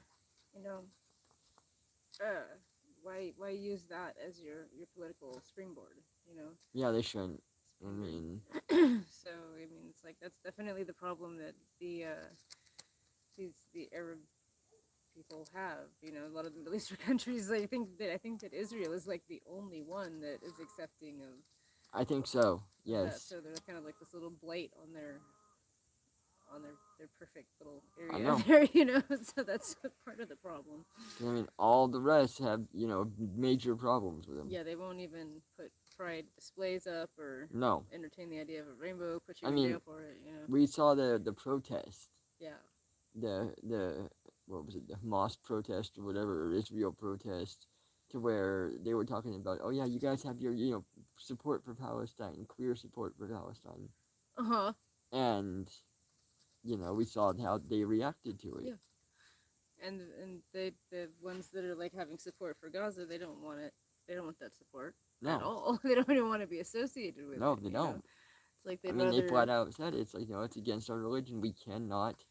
Why use that as your political springboard? Yeah, they shouldn't. I mean. So it's like that's definitely the problem that the Arab people have. A lot of the Middle Eastern countries. I think that Israel is like the only one that is accepting of. I think so. Yes. That. So they're kind of like this little blight on their perfect little area there, so that's part of the problem. I mean, all the rest have, major problems with them. Yeah, they won't even put pride displays up or entertain the idea of a rainbow, put you in jail for it, We saw the protest. Yeah. The what was it, the Hamas protest or whatever, or Israel protest, to where they were talking about, oh yeah, you guys have your, support for Palestine, clear support for Palestine. Uh-huh. And we saw how they reacted to it. Yeah. And the ones that are like having support for Gaza, they don't want it. They don't want that support at all. They don't even want to be associated with it. No, they don't. It's like they flat out said it's like, it's against our religion. We cannot.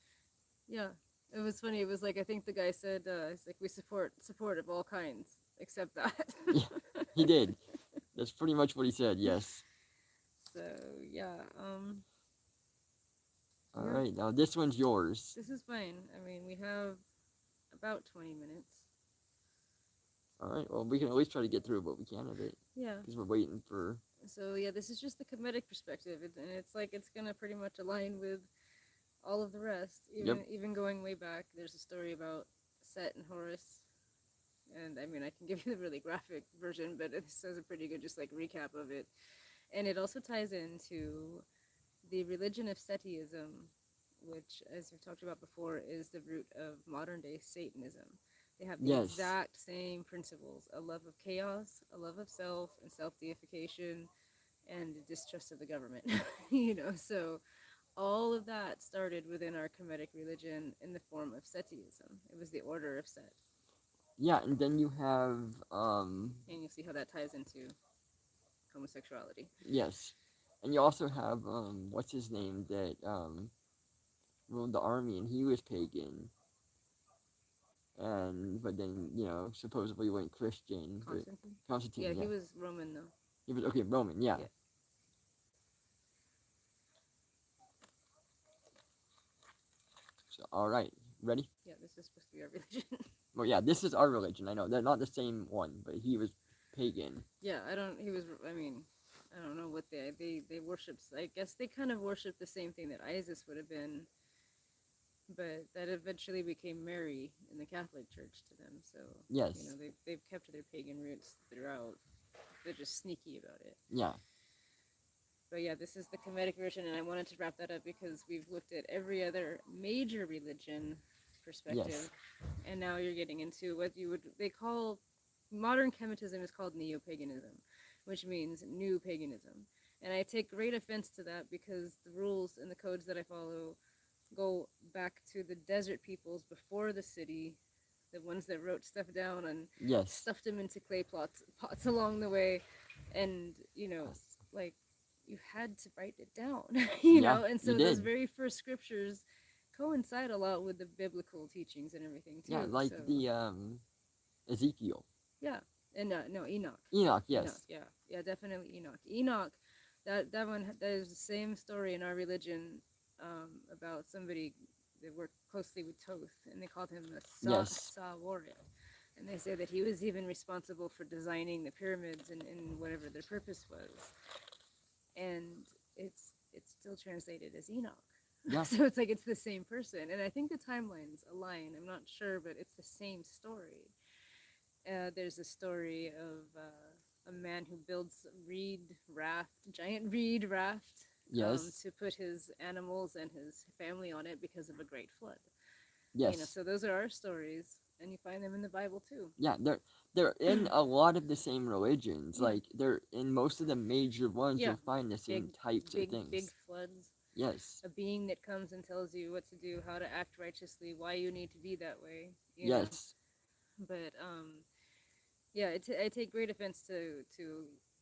Yeah. It was funny. It was like, I think the guy said, it's like, we support of all kinds except that. Yeah, he did. That's pretty much what he said. Yes. So yeah. All right, now this one's yours. This is fine. We have about 20 minutes. All right, well, we can at least try to get through what we can of it. Yeah. Because we're waiting for... So, yeah, this is just the comedic perspective, and it's like it's going to pretty much align with all of the rest. Even going way back, there's a story about Set and Horus. And, I can give you the really graphic version, but this is a pretty good just, recap of it. And it also ties into the religion of Setiism, which, as we've talked about before, is the root of modern-day Satanism. They have the exact same principles: a love of chaos, a love of self, and self-deification, and a distrust of the government. So all of that started within our Kemetic religion in the form of Setiism. It was the order of Set. Yeah, and then you have... And you'll see how that ties into homosexuality. Yes. And you also have, what's his name, that, ruled the army, and he was pagan. But then, supposedly went Christian. Constantine, yeah. He was Roman, though. He was, okay, Roman, yeah. So, alright, ready? Yeah, this is supposed to be our religion. Well, yeah, this is our religion, I know. They're not the same one, but he was pagan. Yeah, I don't know what they worship. I guess they kind of worship the same thing that Isis would have been, but that eventually became Mary in the Catholic Church to them. So yes, they've kept their pagan roots throughout. They're just sneaky about it. Yeah. But yeah, this is the Kemetic version, and I wanted to wrap that up because we've looked at every other major religion perspective, and now you're getting into what they call modern Kemetism is called neo-paganism, which means new paganism. And I take great offense to that because the rules and the codes that I follow go back to the desert peoples before the city, the ones that wrote stuff down and Yes. stuffed them into clay pots along the way, and like you had to write it down, Yeah, and you so those did. very first scriptures coincide a lot with the biblical teachings and everything too. Yeah, like so, the Ezekiel. yeah, and no, Enoch. Enoch, yes. Enoch, yeah, definitely Enoch. Enoch, that one, that is the same story in our religion, about somebody that worked closely with Thoth, and they called him the Yes. Sa warrior. And they say that he was even responsible for designing the pyramids and whatever their purpose was. And it's still translated as Enoch. Yeah. So it's like it's the same person. And I think the timelines align. I'm not sure, but it's the same story. There's a story of a man who builds giant reed raft, Yes. to put his animals and his family on it because of a great flood. Yes. So those are our stories, and you find them in the Bible too. Yeah, they're in a lot of the same religions. Yeah. Like they're in most of the major ones. Yeah. You'll find the same types of things. Big floods. Yes. A being that comes and tells you what to do, how to act righteously, why you need to be that way. You know? Yes. But yeah, I take great offense to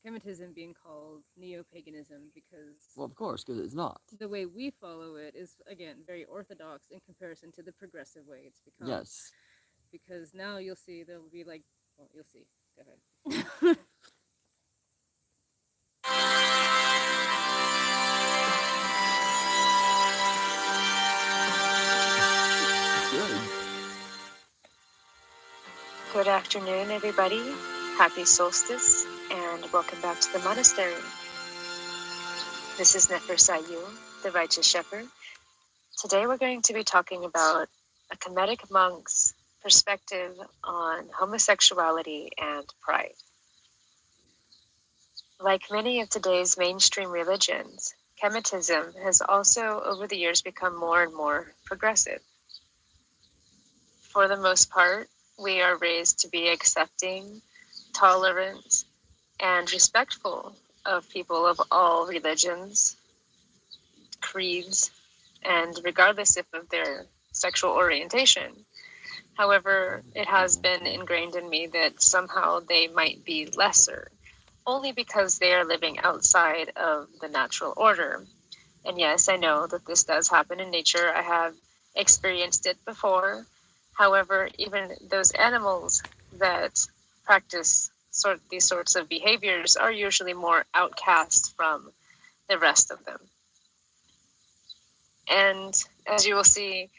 Kemetism being called neo-paganism, because Well, of course, because it's not. the way we follow it is, again, very orthodox in comparison to the progressive way it's become. Yes. Because now you'll see there'll be like, well, you'll see. Go ahead. Good. Good afternoon, everybody. Happy solstice, and welcome back to the monastery. This is Nefer Sayu, the Righteous Shepherd. Today we're going to be talking about a Kemetic monk's perspective on homosexuality and pride. Like many of today's mainstream religions, Kemetism has also over the years become more and more progressive. For the most part, we are raised to be accepting, tolerant, and respectful of people of all religions, creeds, and regardless of their sexual orientation. However, it has been ingrained in me that somehow they might be lesser, only because they are living outside of the natural order. And yes, I know that this does happen in nature. I have experienced it before. However, even those animals that practice these sorts of behaviors are usually more outcast from the rest of them. And as you will see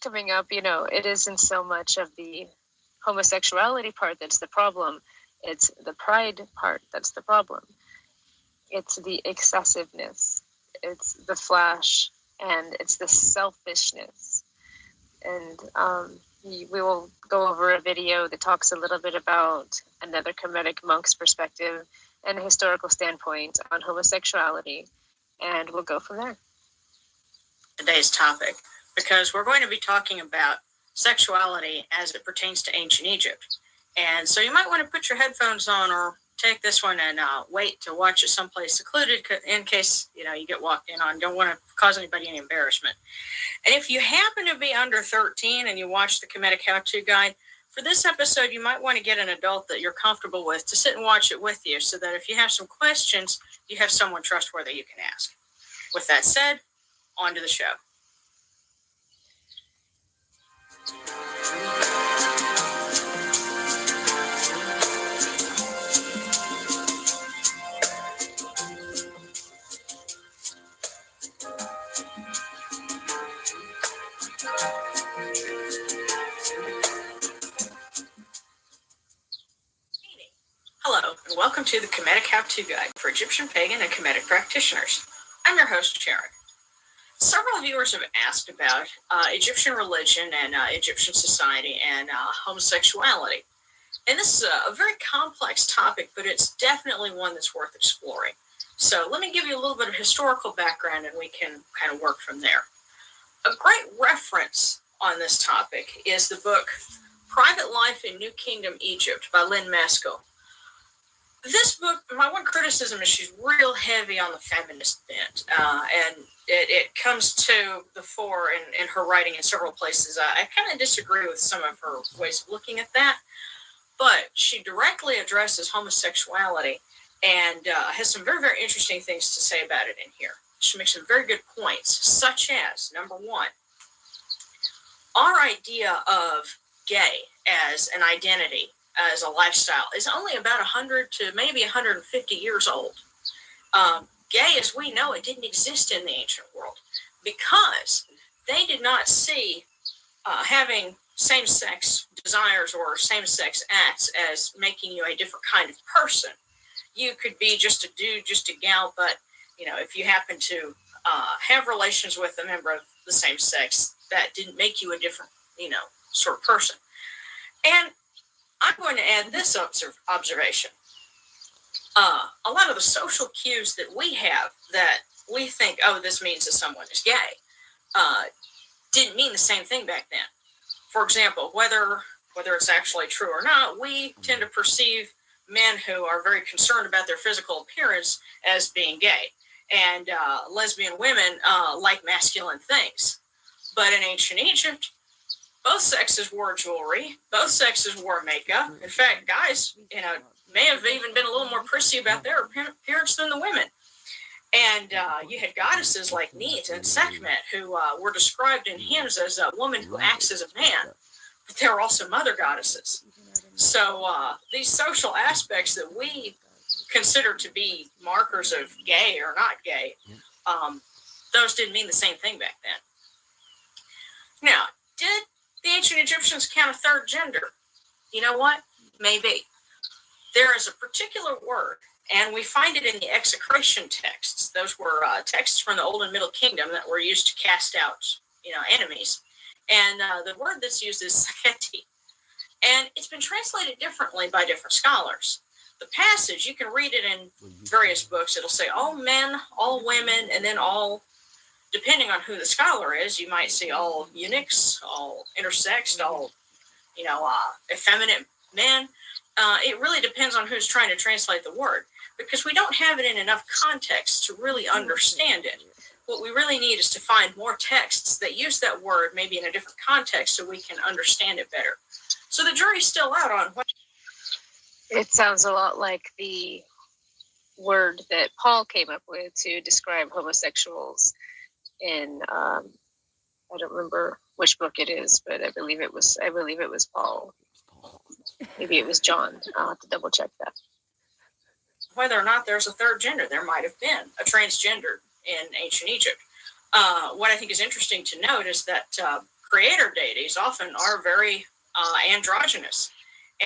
coming up, it isn't so much of the homosexuality part that's the problem. It's the pride part that's the problem. It's the excessiveness. It's the flash, and it's the selfishness. And we will go over a video that talks a little bit about another Kemetic monk's perspective and a historical standpoint on homosexuality, and we'll go from there. Today's topic, because we're going to be talking about sexuality as it pertains to ancient Egypt. And so you might want to put your headphones on or take this one and wait to watch it someplace secluded in case you get walked in on. Don't want to cause anybody any embarrassment. And if you happen to be under 13 and you watch the Kemetic How-To Guide, for this episode you might want to get an adult that you're comfortable with to sit and watch it with you, so that if you have some questions, you have someone trustworthy you can ask. With that said, on to the show. Hello, and welcome to the Kemetic How-To Guide for Egyptian pagan and Kemetic practitioners. I'm your host, Sharon. Several viewers have asked about Egyptian religion and Egyptian society and homosexuality. And this is a very complex topic, but it's definitely one that's worth exploring. So let me give you a little bit of historical background and we can kind of work from there. A great reference on this topic is the book Private Life in New Kingdom Egypt by Lynn Maskell. This book, my one criticism is she's real heavy on the feminist bent, and it comes to the fore in her writing in several places. I kind of disagree with some of her ways of looking at that, but she directly addresses homosexuality and has some very, very interesting things to say about it in here. She makes some very good points, such as, number one, our idea of gay as an identity, as a lifestyle, is only about 100 to maybe 150 years old. Gay, as we know it, didn't exist in the ancient world because they did not see having same-sex desires or same-sex acts as making you a different kind of person. You could be just a dude, just a gal, but if you happen to have relations with a member of the same sex, that didn't make you a different, sort of person. And I'm going to add this observation. A lot of the social cues that we have that we think, oh, this means that someone is gay, didn't mean the same thing back then. For example, whether it's actually true or not, we tend to perceive men who are very concerned about their physical appearance as being gay. And lesbian women like masculine things. But in ancient Egypt, both sexes wore jewelry, both sexes wore makeup. In fact, guys, may have even been a little more prissy about their appearance than the women. And you had goddesses like Neith and Sekhmet who were described in hymns as a woman who acts as a man, but they were also mother goddesses. So these social aspects that we consider to be markers of gay or not gay, those didn't mean the same thing back then. Now, did the ancient Egyptians count a third gender? You know what? Maybe. There is a particular word, and we find it in the execration texts. Those were texts from the Old and Middle Kingdom that were used to cast out, enemies. And the word that's used is saketi. And it's been translated differently by different scholars. The passage, you can read it in various books. It'll say all men, all women, and then all, depending on who the scholar is, you might see all eunuchs, all intersexed, all, effeminate men. It really depends on who's trying to translate the word, because we don't have it in enough context to really understand it. What we really need is to find more texts that use that word maybe in a different context so we can understand it better. So the jury's still out on what. It sounds a lot like the word that Paul came up with to describe homosexuals in I don't remember which book it is, but I believe it was Paul. Maybe it was John. I'll have to double check that. Whether or not there's a third gender, there might have been a transgender in ancient Egypt. What I think is interesting to note is that creator deities often are very androgynous.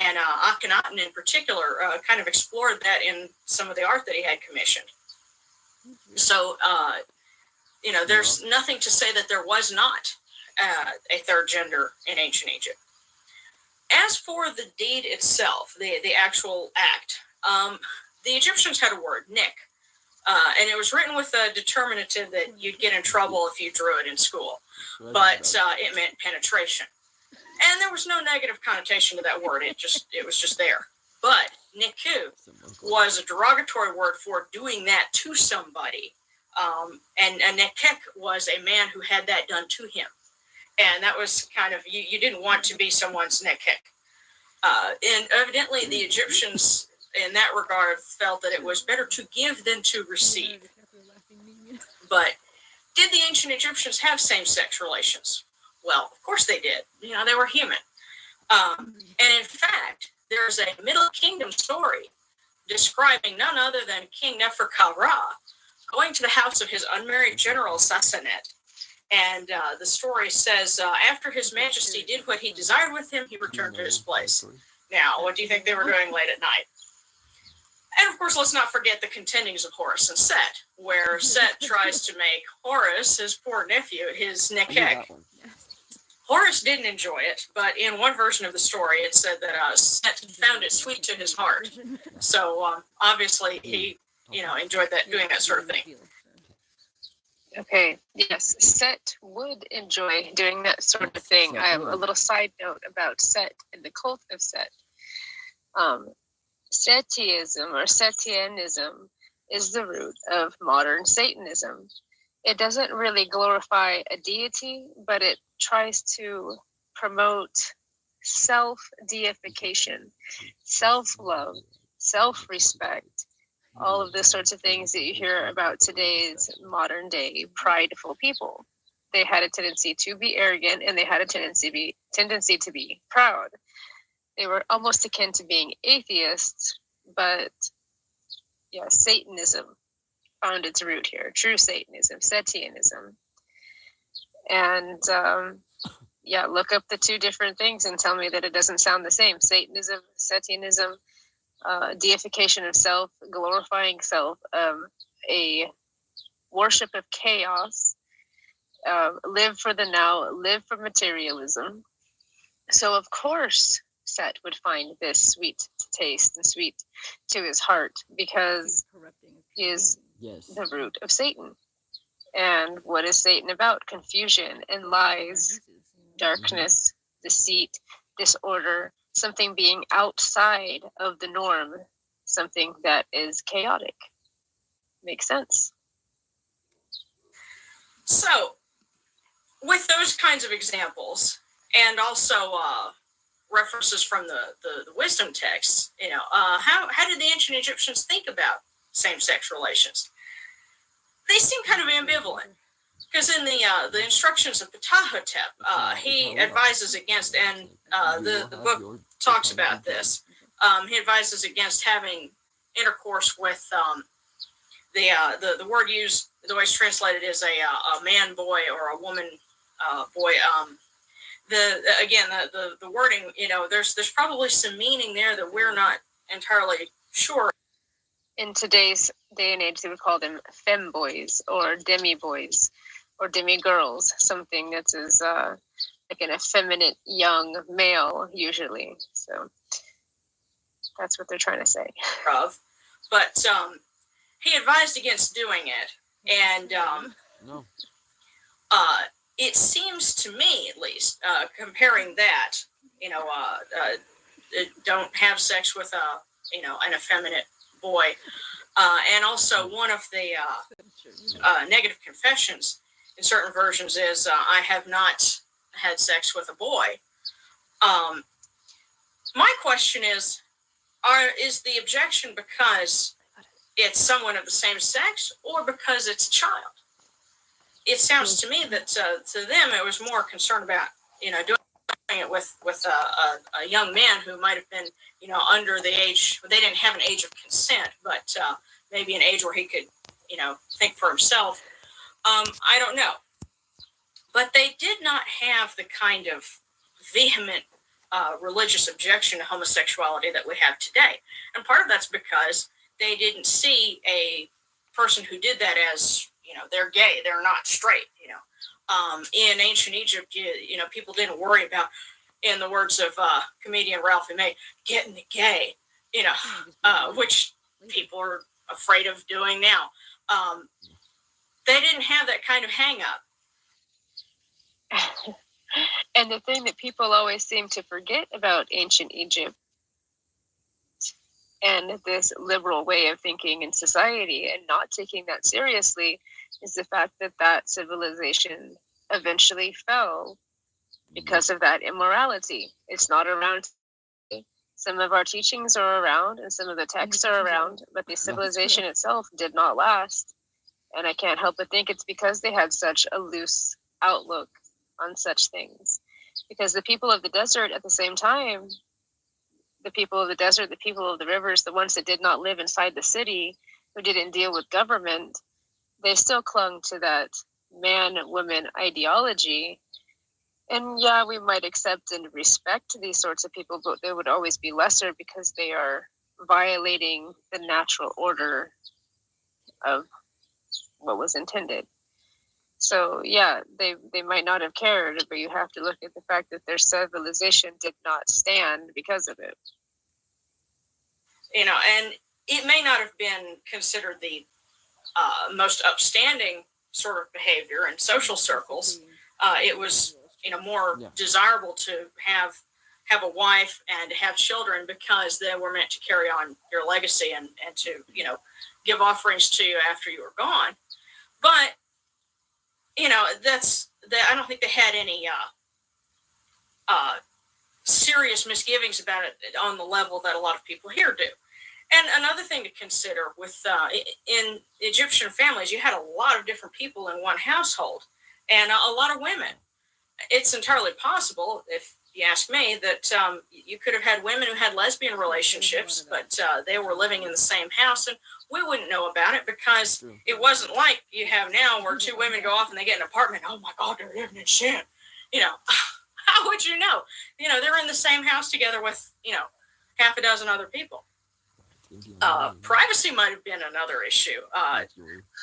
And Akhenaten in particular kind of explored that in some of the art that he had commissioned. So, there's nothing to say that there was not a third gender in ancient Egypt. As for the deed itself, the actual act, the Egyptians had a word, nik, and it was written with a determinative that you'd get in trouble if you drew it in school, but it meant penetration. And there was no negative connotation to that word. It was just there. But niku was a derogatory word for doing that to somebody. And a nekek was a man who had that done to him. And that was kind of, you didn't want to be someone's nekek. And evidently the Egyptians in that regard felt that it was better to give than to receive. But did the ancient Egyptians have same-sex relations? Well, of course they did. They were human. And in fact, there's a Middle Kingdom story describing none other than King Neferkara going to the house of his unmarried general Sassanet. And the story says, after His Majesty did what he desired with him, he returned to his place. Now, what do you think they were doing late at night? And of course, let's not forget the contendings of Horus and Set, where Set tries to make Horus, his poor nephew, his nekek. Horus didn't enjoy it, but in one version of the story, it said that Set found it sweet to his heart. So obviously, he, enjoyed that, doing that sort of thing. Okay, yes, Set would enjoy doing that sort of thing. I have a little side note about Set and the cult of Set. Setiism or Setianism is the root of modern Satanism. it doesn't really glorify a deity, but it tries to promote self-deification, self-love, self-respect, all of the sorts of things that you hear about today's modern day prideful people. They had a tendency to be arrogant, and they had a tendency to be proud. They were almost akin to being atheists, but yeah, Satanism found its root here. True Satanism, Setianism. And yeah, look up the two different things and tell me that it doesn't sound the same. Satanism, Setianism, deification of self, glorifying self, a worship of chaos, live for the now, live for materialism. So of course Set would find this sweet to taste and sweet to his heart, because he is the root of Satan. And what is Satan about? Confusion and lies, darkness, deceit, disorder, something being outside of the norm, something that is chaotic. Makes sense. So, with those kinds of examples, and also references from the wisdom texts, how did the ancient Egyptians think about same-sex relations? They seem kind of ambivalent, because in the instructions of Ptahhotep, he advises against, and the book talks about this. He advises against having intercourse with the word used, the way it's translated, is a man boy or a woman boy. The wording, there's probably some meaning there that we're not entirely sure. In today's day and age, they would call them femboys or demi-boys or demi-girls, something that is like an effeminate young male, usually. So that's what they're trying to say. But he advised against doing it, and it seems to me, at least, comparing that, don't have sex with an effeminate boy, and also one of the negative confessions in certain versions is I have not had sex with a boy. My question is the objection because it's someone of the same sex, or because it's a child? It sounds to me that to them it was more concerned about doing it with a young man who might have been under the age. They didn't have an age of consent, but maybe an age where he could think for himself. I don't know, but they did not have the kind of vehement religious objection to homosexuality that we have today, and part of that's because they didn't see a person who did that as they're gay, they're not straight. In ancient Egypt, people didn't worry about, in the words of comedian Ralphie May, getting the gay, which people are afraid of doing now. They didn't have that kind of hang up. And the thing that people always seem to forget about ancient Egypt and this liberal way of thinking in society and not taking that seriously is the fact that that civilization eventually fell because of that immorality. It's not around. Some of our teachings are around and some of the texts are around, but the civilization itself did not last. And I can't help but think it's because they had such a loose outlook on such things. Because the people of the desert at the same time, the people of the desert, the people of the rivers, the ones that did not live inside the city, who didn't deal with government, they still clung to that man-woman ideology. And yeah, we might accept and respect these sorts of people, but they would always be lesser because they are violating the natural order of what was intended. So yeah, they might not have cared, but you have to look at the fact that their civilization did not stand because of it. And it may not have been considered the most upstanding sort of behavior in social circles. It was, more desirable to have a wife and to have children because they were meant to carry on your legacy and to, give offerings to you after you were gone. But I don't think they had any serious misgivings about it on the level that a lot of people here do. And another thing to consider with in Egyptian families, you had a lot of different people in one household and a lot of women. It's entirely possible, if you ask me, that you could have had women who had lesbian relationships, but they were living in the same house, and we wouldn't know about it because it wasn't like you have now where two women go off and they get an apartment. Oh my God, they're living in sin. You know, how would you know? You know, they're in the same house together with, you know, half a dozen other people. Privacy might have been another issue.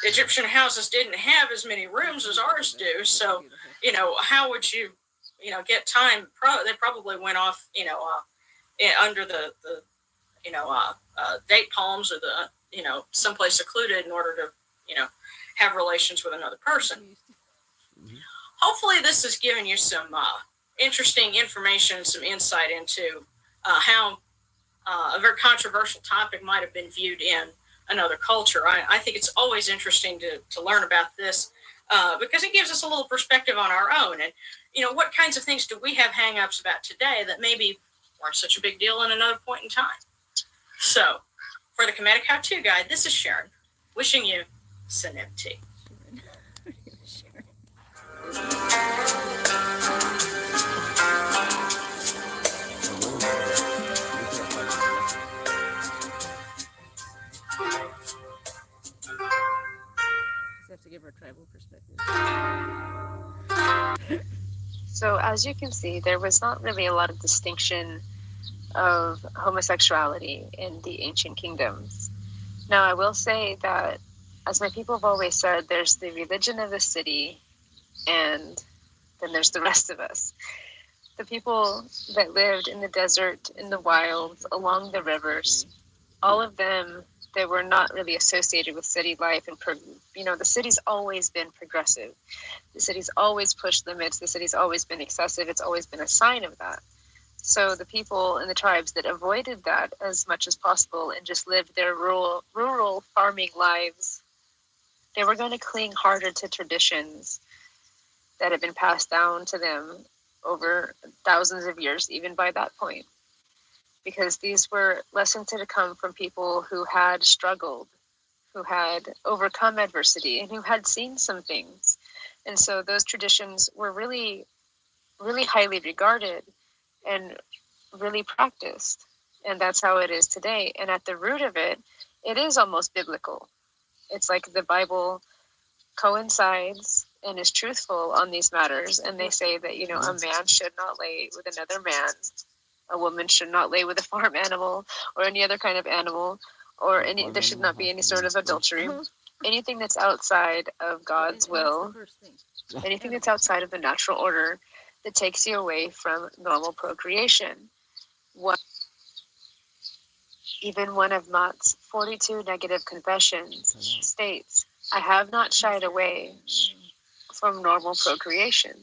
Egyptian houses didn't have as many rooms as ours do, so, you know, how would you, you know, get time? They probably went off, you know, under the you know, date palms or the, you know, someplace secluded in order to, you know, have relations with another person. Hopefully this has given you some interesting information, some insight into how a very controversial topic might have been viewed in another culture. I think it's always interesting to learn about this because it gives us a little perspective on our own. And, you know, what kinds of things do we have hang-ups about today that maybe weren't such a big deal in another point in time? So, for the Comedic How-To Guide, this is Sharon, wishing you Serenity. Have to give our tribal perspective. So as you can see, there was not really a lot of distinction of homosexuality in the ancient kingdoms. Now, I will say that, as my people have always said, there's the religion of the city, and then there's the rest of us. The people that lived in the desert, in the wilds, along the rivers, all of them, they were not really associated with city life. And, you know, the city's always been progressive. The city's always pushed limits. The city's always been excessive. It's always been a sign of that. So the people and the tribes that avoided that as much as possible and just lived their rural farming lives, they were going to cling harder to traditions that had been passed down to them over thousands of years, even by that point. Because these were lessons to come from people who had struggled, who had overcome adversity, and who had seen some things. And so those traditions were really, really highly regarded and really practiced. And that's how it is today. And at the root of it, it is almost biblical. It's like the Bible coincides and is truthful on these matters. And they say that, you know, a man should not lay with another man. A woman should not lay with a farm animal or any other kind of animal, or there should not be any sort of adultery. Anything that's outside of God's will, anything that's outside of the natural order that takes you away from normal procreation. Even one of Mott's 42 negative confessions states, I have not shied away from normal procreation.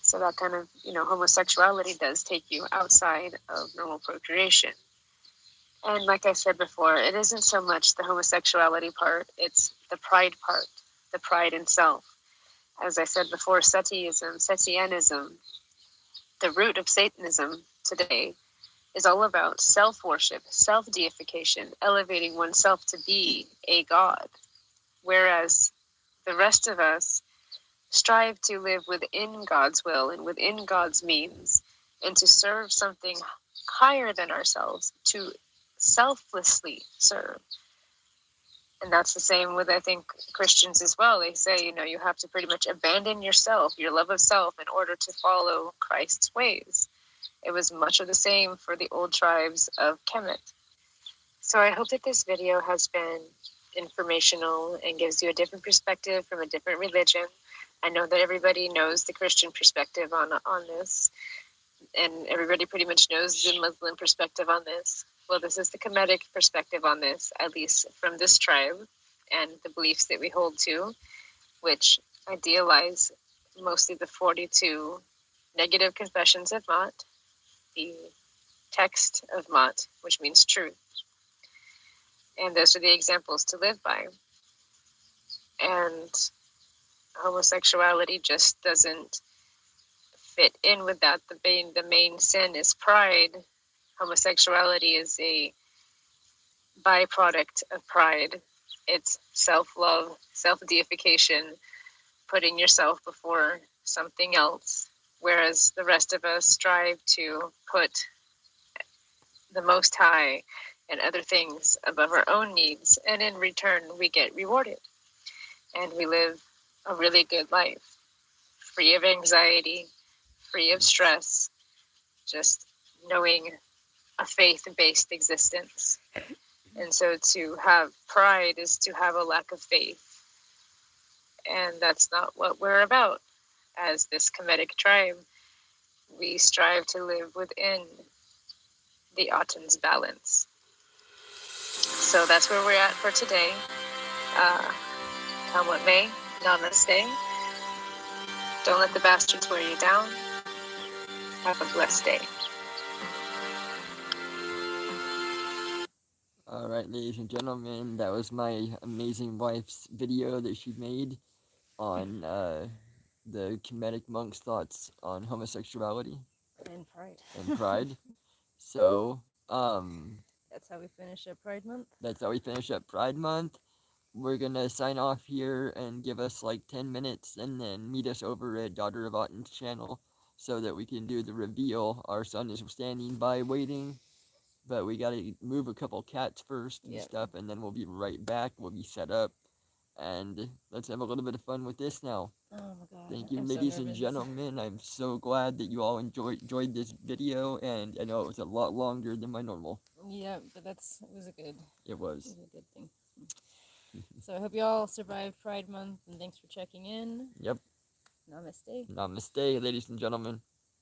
So that kind of, you know, homosexuality does take you outside of normal procreation. And like I said before, it isn't so much the homosexuality part, it's the pride part, the pride in self. As I said before, Setianism, the root of Satanism today, is all about self-worship, self-deification, elevating oneself to be a god. Whereas the rest of us strive to live within God's will and within God's means, and to serve something higher than ourselves, to selflessly serve. And that's the same with, I think, Christians as well. They say, you know, you have to pretty much abandon yourself, your love of self, in order to follow Christ's ways. It was much of the same for the old tribes of Kemet. So I hope that this video has been informational and gives you a different perspective from a different religion. I know that everybody knows the Christian perspective on this, and everybody pretty much knows the Muslim perspective on this. Well, this is the Kemetic perspective on this, at least from this tribe and the beliefs that we hold to, which idealize mostly the 42 negative confessions of Mott, the text of Mott, which means truth. And those are the examples to live by. And homosexuality just doesn't fit in with that. The main sin is pride. Homosexuality is a byproduct of pride. It's self-love, self-deification, putting yourself before something else, whereas the rest of us strive to put the Most High and other things above our own needs, and in return we get rewarded, and we live a really good life, free of anxiety, free of stress, just knowing a faith-based existence. And so to have pride is to have a lack of faith, and that's not what we're about. As this Kemetic tribe, we strive to live within the Autumn's balance. So that's where we're at for today. Come what may, namaste. Don't let the bastards wear you down. Have a blessed day. Alright, ladies and gentlemen, that was my amazing wife's video that she made on the Kemetic monk's thoughts on homosexuality. And pride. And pride. So, that's how we finish up Pride Month. That's how we finish up Pride Month. We're gonna sign off here and give us like 10 minutes and then meet us over at Daughter of Autumn's channel so that we can do the reveal. Our son is standing by waiting, but we gotta move a couple cats first and stuff, and then we'll be right back. We'll be set up, and let's have a little bit of fun with this now. Oh my god. Thank you, I'm ladies so and nervous. gentlemen. I'm so glad that you all enjoyed this video, and I know it was a lot longer than my normal. Yeah, but it was a good. It was. It was a good thing. So I hope you all survived Pride Month, and thanks for checking in. Yep. Namaste. Namaste, ladies and gentlemen.